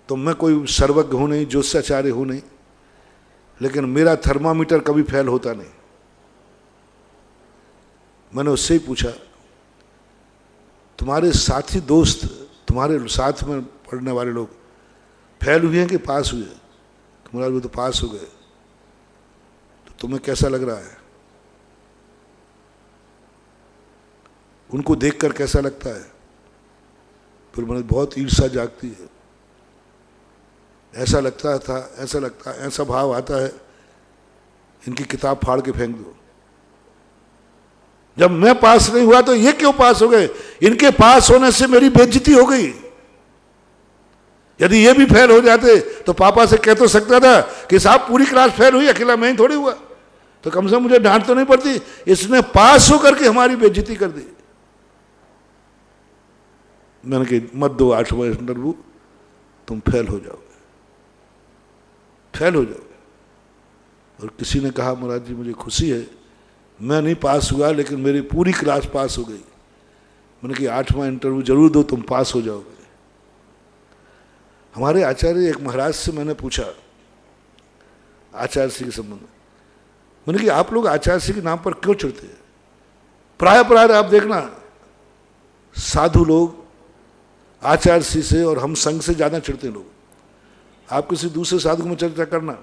तो मैं कोई सर्वज्ञ हूं नहीं, ज्योतिषाचार्य हूं नहीं, लेकिन मेरा थर्मामीटर कभी फेल होता नहीं। मैंने उससे ही पूछा, तुम्हारे साथी दोस्त, तुम्हारे साथ में पढ़ने वाले लोग फेल हुए हैं कि पास हुए? तुम्हारे वो तो पास हो गए, तो तुम्हें कैसा लग रहा है? उनको देखकर कैसा लगता है? फिर मैंने बहुत ईर्ष्या जागती है। ऐसा लगता था, ऐसा लगता, ऐसा भाव आता है इनकी किताब फाड़ के फेंक दो। जब मैं पास नहीं हुआ तो ये क्यों पास हो गए? इनके पास होने से मेरी बेइज्जती हो गई। यदि ये भी फेल हो जाते तो पापा से कह तो सकता था कि साहब पूरी क्लास फेल हुई, अकेला मैं ही थोड़ी हुआ, तो कम से कम मुझे डांट तो नहीं पड़ती। इसने पास होकर के हमारी बेइज्जती कर दी। मैंने कहा मत दो 8वां इंटरव्यू, तुम फेल हो जाओगे, फेल हो जाओगे। और किसी ने कहा, महाराज जी मुझे खुशी है, मैं नहीं पास हुआ लेकिन मेरी पूरी क्लास पास हो गई। मैंने कहा 8वां इंटरव्यू जरूर दो, तुम पास हो जाओगे। हमारे आचार्य एक महाराज से मैंने पूछा आचार्य श्री के संबंध में, मैंने कि आप लोग आचार्य श्री के नाम पर क्यों चिढ़ते हैं? प्राय आप देखना साधु लोग आचार्य श्री से और हम संघ से ज्यादा चिढ़ते हैं लोग। आप किसी दूसरे साधु में चर्चा करना,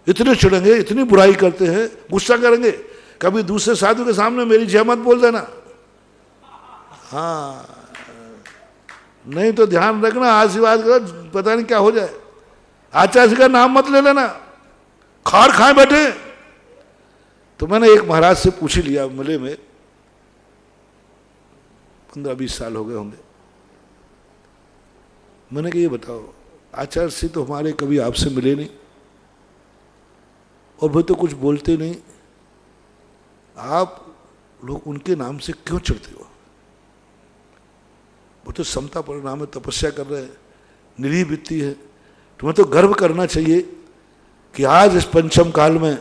इतने चिढ़ेंगे, इतनी बुराई करते हैं, गुस्सा करेंगे, कभी दूसरे साधु के सामने मेरी जय मत बोल देना। हाँ, नहीं तो ध्यान रखना, आशीर्वाद करो, पता नहीं क्या हो जाए। आचार्य का नाम मत ले लेना, खार खाए बैठे। तो मैंने एक महाराज से पूछ लिया, मिले में 15-20 साल हो गए होंगे। मैंने कहा ये बताओ, आचार्य श्री तो हमारे कभी आपसे मिले नहीं और वो तो कुछ बोलते नहीं, आप लोग उनके नाम से क्यों चिढ़ते हो? वो तो समता परिणाम में तपस्या कर रहे हैं, निरीह वृत्ति है। तुम्हें तो गर्व करना चाहिए कि आज इस पंचम काल में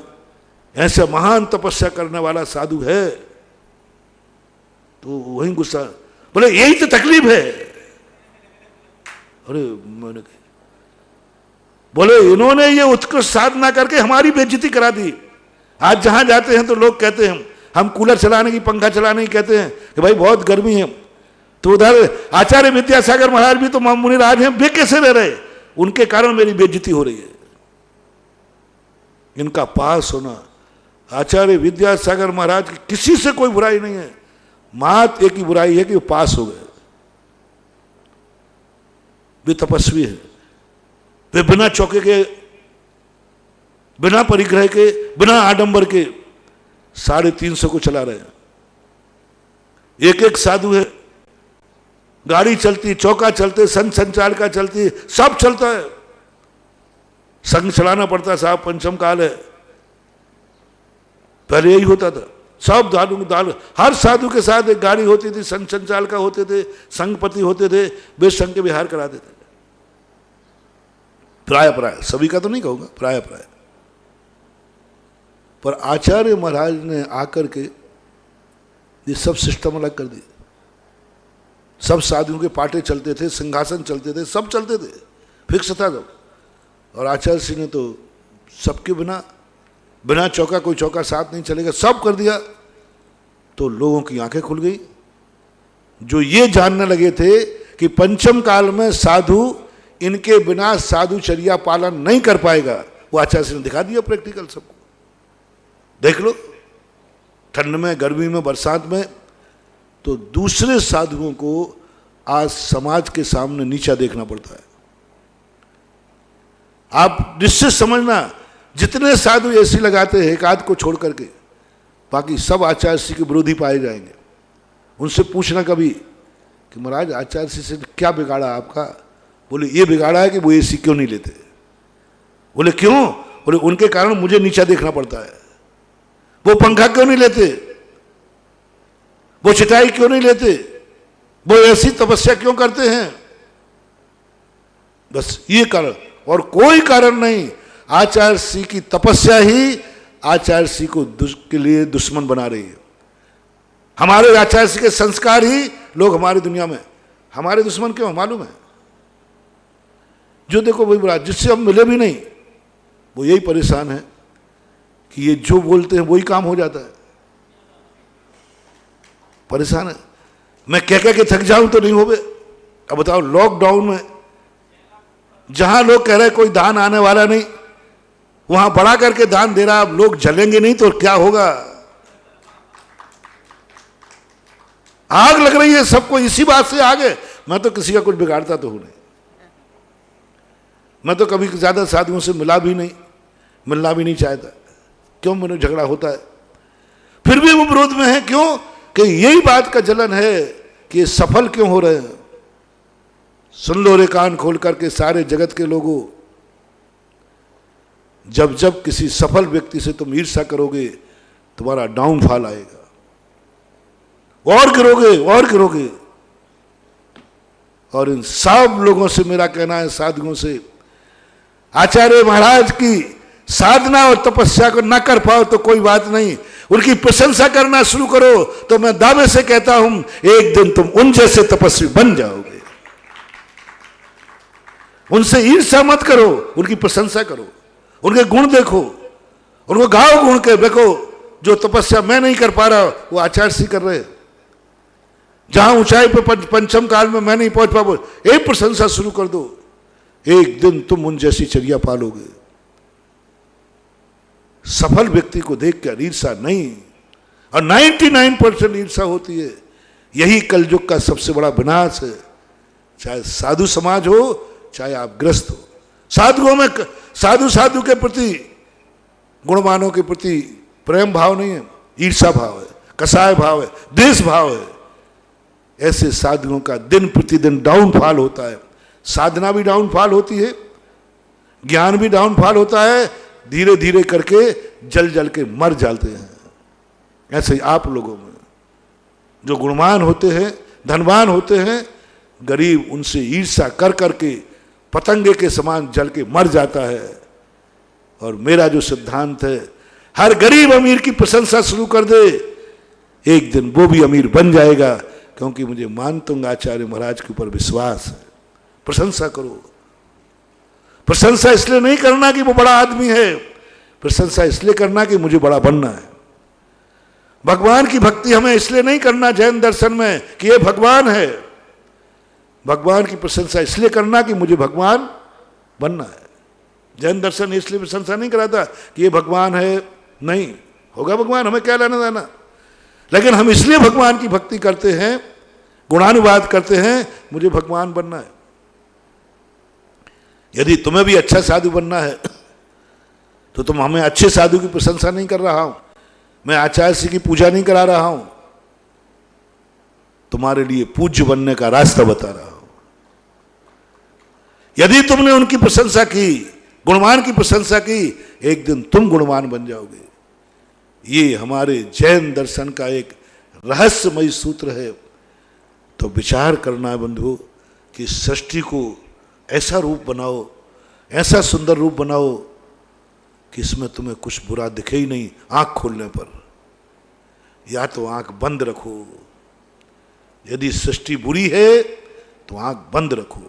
ऐसा महान तपस्या करने वाला साधु है। तो वही गुस्सा, बोले यही तो तकलीफ है। अरे मैंने कहा, बोले इन्होंने ये उत्कृष्ट साधना करके हमारी बेइज्जती करा दी। आज जहां जाते हैं तो लोग कहते हैं हम कूलर चलाने की, पंखा चलाने की कहते हैं कि भाई बहुत गर्मी है। तो उधर आचार्य विद्यासागर महाराज भी तो मुनिराज हैं, वे कैसे रह रहे? उनके कारण मेरी बेइज्जती हो रही है। इनका पास होना, आचार्य विद्यासागर महाराज की किसी से कोई बुराई नहीं है, मात्र एक ही बुराई है कि वो पास हो गए। वे तपस्वी है, वे बिना चौके के, बिना परिग्रह के, बिना आडंबर के 350 को चला रहे हैं। एक साधु है, गाड़ी चलती, चौका चलते, संघ संचार का चलती, सब चलता है। संघ चलाना पड़ता साहब, पंचम काल है। पहले यही होता था, सब दाल हर साधु के साथ एक गाड़ी होती थी, संघ संचाल का होते थे, संघपति होते थे, वे संघ के विहार कराते थे। प्राय सभी का तो नहीं कहूंगा, प्राय पर आचार्य महाराज ने आकर के ये सब सिस्टम अलग कर दिया। सब साधुओं के पाटे चलते थे, सिंहासन चलते थे, सब चलते थे, फिक्स था सब। और आचार्य सिंह ने तो सबके बिना चौका, कोई चौका साथ नहीं चलेगा, सब कर दिया। तो लोगों की आंखें खुल गई। जो ये जानने लगे थे कि पंचम काल में साधु इनके बिना साधुचर्या पालन नहीं कर पाएगा, वो आचार्य सिंह ने दिखा दिया प्रैक्टिकल सबको। देख लो, ठंड में, गर्मी में, बरसात में, तो दूसरे साधुओं को आज समाज के सामने नीचा देखना पड़ता है। आप निश्चित समझना, जितने साधु एसी लगाते हैं एक आध को छोड़ करके, बाकी सब आचार्य श्री के विरोधी पाए जाएंगे। उनसे पूछना कभी कि महाराज आचार्य श्री से क्या बिगाड़ा आपका? बोले ये बिगाड़ा है कि वो एसी क्यों नहीं लेते। बोले क्यों? बोले उनके कारण मुझे नीचा देखना पड़ता है। वो पंखा क्यों नहीं लेते, वो चटाई क्यों नहीं लेते, वो ऐसी तपस्या क्यों करते हैं? बस ये कारण, और कोई कारण नहीं। आचार्य श्री की तपस्या ही आचार्य श्री को के लिए दुश्मन बना रही है। हमारे आचार्य श्री के संस्कार ही लोग हमारी दुनिया में हमारे दुश्मन क्यों मालूम है? जो देखो वही बुरा, जिससे हम मिले भी नहीं, वो यही परेशान है कि ये जो बोलते हैं वही काम हो जाता है। परेशान है। मैं कह के थक जाऊं तो नहीं हो बे। अब बताओ, लॉकडाउन में जहां लोग कह रहे कोई दान आने वाला नहीं, वहां बढ़ा करके दान दे रहा। अब लोग जलेंगे नहीं तो क्या होगा? आग लग रही है सबको इसी बात से। आगे मैं तो किसी का कुछ बिगाड़ता तो हूं नहीं। मैं तो कभी ज्यादा साधुओं से मिला भी नहीं, मिलना भी नहीं चाहता। क्यों? मेरे झगड़ा होता है, फिर भी वो विरोध में है। क्यों? कि यही बात का जलन है कि ये सफल क्यों हो रहे हैं। सुन लो रे कान खोल करके सारे जगत के लोगों, जब जब किसी सफल व्यक्ति से तुम ईर्ष्या करोगे, तुम्हारा डाउनफॉल आएगा, और गिरोगे और गिरोगे। और इन सब लोगों से मेरा कहना है, साधुओं से, आचार्य महाराज की साधना और तपस्या को न कर पाओ तो कोई बात नहीं, उनकी प्रशंसा करना शुरू करो तो मैं दावे से कहता हूं एक दिन तुम उन जैसे तपस्वी बन जाओगे। उनसे ईर्ष्या मत करो, उनकी प्रशंसा करो, उनके गुण देखो, उनको गाओ गुण के। देखो जो तपस्या मैं नहीं कर पा रहा वो आचार्य सिंह कर रहे, जहां ऊंचाई पे पंचम काल में मैं नहीं पहुंच पा, एक प्रशंसा शुरू कर दो, एक दिन तुम उन जैसी चर्या पालोगे। सफल व्यक्ति को देखकर ईर्ष्या नहीं, और 99% ईर्ष्या होती है। यही कलयुग का सबसे बड़ा विनाश है। चाहे साधु समाज हो, चाहे आप ग्रस्त हो, साधुओं में साधु के प्रति, गुणवानों के प्रति प्रेम भाव नहीं है, ईर्ष्या भाव है, कसाय भाव है, द्वेष भाव है। ऐसे साधुओं का दिन प्रतिदिन डाउनफॉल होता है। साधना भी डाउनफॉल होती है, ज्ञान भी डाउनफॉल होता है, धीरे धीरे करके जल जल के मर जाते हैं। ऐसे ही आप लोगों में जो गुणवान होते हैं, धनवान होते हैं, गरीब उनसे ईर्ष्या कर करके पतंगे के समान जल के मर जाता है। और मेरा जो सिद्धांत है, हर गरीब अमीर की प्रशंसा शुरू कर दे, एक दिन वो भी अमीर बन जाएगा, क्योंकि मुझे मानतुंग आचार्य महाराज के ऊपर विश्वास है। प्रशंसा करो। प्रशंसा इसलिए नहीं करना कि वो बड़ा आदमी है, प्रशंसा इसलिए करना कि मुझे बड़ा बनना है। भगवान की भक्ति हमें इसलिए नहीं करना जैन दर्शन में कि ये भगवान है, भगवान की प्रशंसा इसलिए करना कि मुझे भगवान बनना है। जैन दर्शन इसलिए प्रशंसा नहीं कराता कि ये भगवान है, नहीं होगा भगवान, हमें क्या लेना देना, लेकिन हम इसलिए भगवान की भक्ति करते हैं, गुणानुवाद करते हैं, मुझे भगवान बनना है। यदि तुम्हें भी अच्छा साधु बनना है तो तुम हमें अच्छे साधु की प्रशंसा नहीं कर रहा हूं, मैं आचार्य सिंह की पूजा नहीं करा रहा हूं, तुम्हारे लिए पूज्य बनने का रास्ता बता रहा हूं। यदि तुमने उनकी प्रशंसा की, गुणवान की प्रशंसा की, एक दिन तुम गुणवान बन जाओगे। ये हमारे जैन दर्शन का एक रहस्यमय सूत्र है। तो विचार करना है बंधु कि सृष्टि को ऐसा रूप बनाओ, ऐसा सुंदर रूप बनाओ कि इसमें तुम्हें कुछ बुरा दिखे ही नहीं। आंख खोलने पर या तो आंख बंद रखो, यदि सृष्टि बुरी है तो आंख बंद रखो,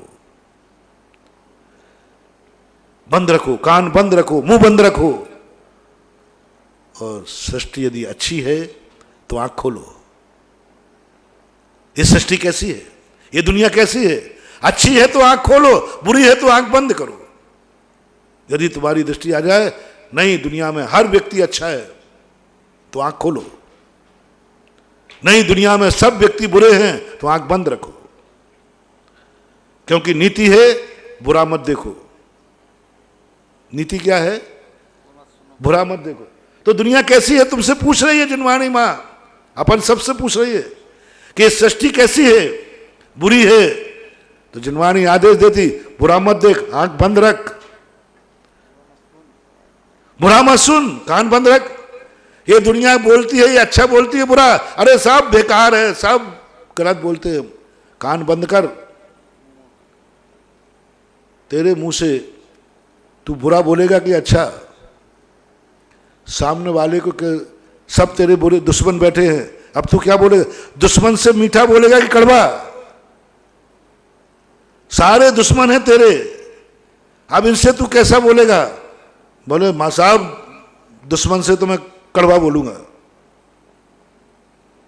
बंद रखो, कान बंद रखो, मुंह बंद रखो। और सृष्टि यदि अच्छी है तो आंख खोलो। ये सृष्टि कैसी है, ये दुनिया कैसी है, अच्छी है तो आंख खोलो, बुरी है तो आंख बंद करो। यदि तुम्हारी दृष्टि आ जाए नहीं दुनिया में हर व्यक्ति अच्छा है तो आंख खोलो, नहीं दुनिया में सब व्यक्ति बुरे हैं तो आंख बंद रखो। क्योंकि नीति है बुरा मत देखो। नीति क्या है? बुरा मत देखो। तो दुनिया कैसी है तुमसे पूछ रही है जिनवाणी मां, अपन सबसे पूछ रही है कि सृष्टि कैसी है, बुरी है। तो जिनवाणी आदेश देती बुरा मत देख, आंख बंद रख, बुरा मत सुन, कान बंद रख। ये दुनिया बोलती है ये अच्छा बोलती है बुरा, अरे सब बेकार है, सब गलत बोलते हैं, कान बंद कर। तेरे मुंह से तू बुरा बोलेगा कि अच्छा? सामने वाले को सब तेरे बुरे दुश्मन बैठे हैं, अब तू क्या बोलेगा? दुश्मन से मीठा बोलेगा कि कड़वा? सारे दुश्मन हैं तेरे, अब इनसे तू कैसा बोलेगा? बोले मां साहब दुश्मन से तो मैं कड़वा बोलूंगा,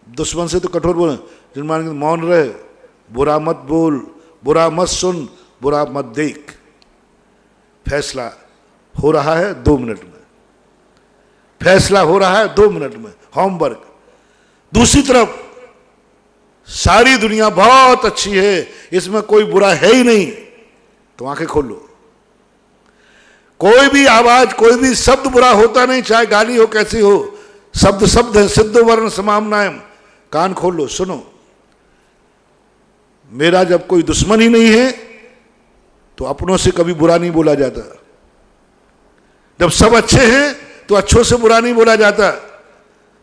दुश्मन से तो कठोर बोले। जिनमान मौन रहे, बुरा मत बोल, बुरा मत सुन, बुरा मत देख। फैसला हो रहा है 2 मिनट में, फैसला हो रहा है 2 मिनट में, होमवर्क। दूसरी तरफ सारी दुनिया बहुत अच्छी है, इसमें कोई बुरा है ही नहीं, तो आंखें खोल लो। कोई भी आवाज, कोई भी शब्द बुरा होता नहीं, चाहे गाली हो कैसी हो, शब्द शब्द है, सिद्ध वर्ण समामनायम। कान खोल लो, सुनो। मेरा जब कोई दुश्मन ही नहीं है तो अपनों से कभी बुरा नहीं बोला जाता। जब सब अच्छे हैं तो अच्छों से बुरा नहीं बोला जाता।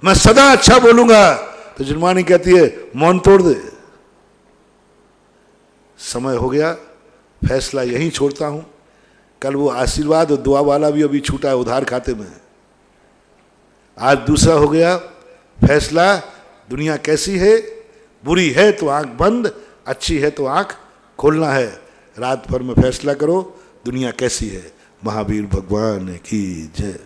मैं सदा अच्छा बोलूंगा। तो जिनवाणी कहती है मौन तोड़ दे। समय हो गया, फैसला यहीं छोड़ता हूं। कल वो आशीर्वाद और दुआ वाला भी अभी छूटा है उधार खाते में। आज दूसरा हो गया फैसला। दुनिया कैसी है, बुरी है तो आंख बंद, अच्छी है तो आंख खोलना है। रात भर में फैसला करो दुनिया कैसी है। महावीर भगवान की जय।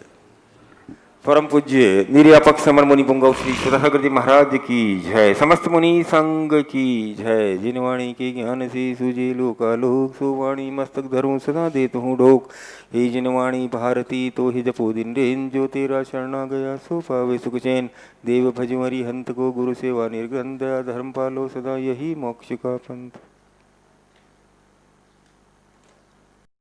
परम पूज्य निर्यापक समर मुनि पुंगव श्री सुधासागर जी महाराज की जय। समस्त मुनि संघ की जय। जिनवाणी के ज्ञान से सूझे लोकालोक, सुवाणी मस्तक धरूं सदा देत हूँ ढोक। हे जिनवाणी भारती तो ही जपो दिन रेन, जो तेरा शरणा गया सो पावे सुख चैन। देव भजु हरि हंत को गुरु सेवा निर्ग्रंथ, धर्म पालो सदा यही मोक्ष का पंथ।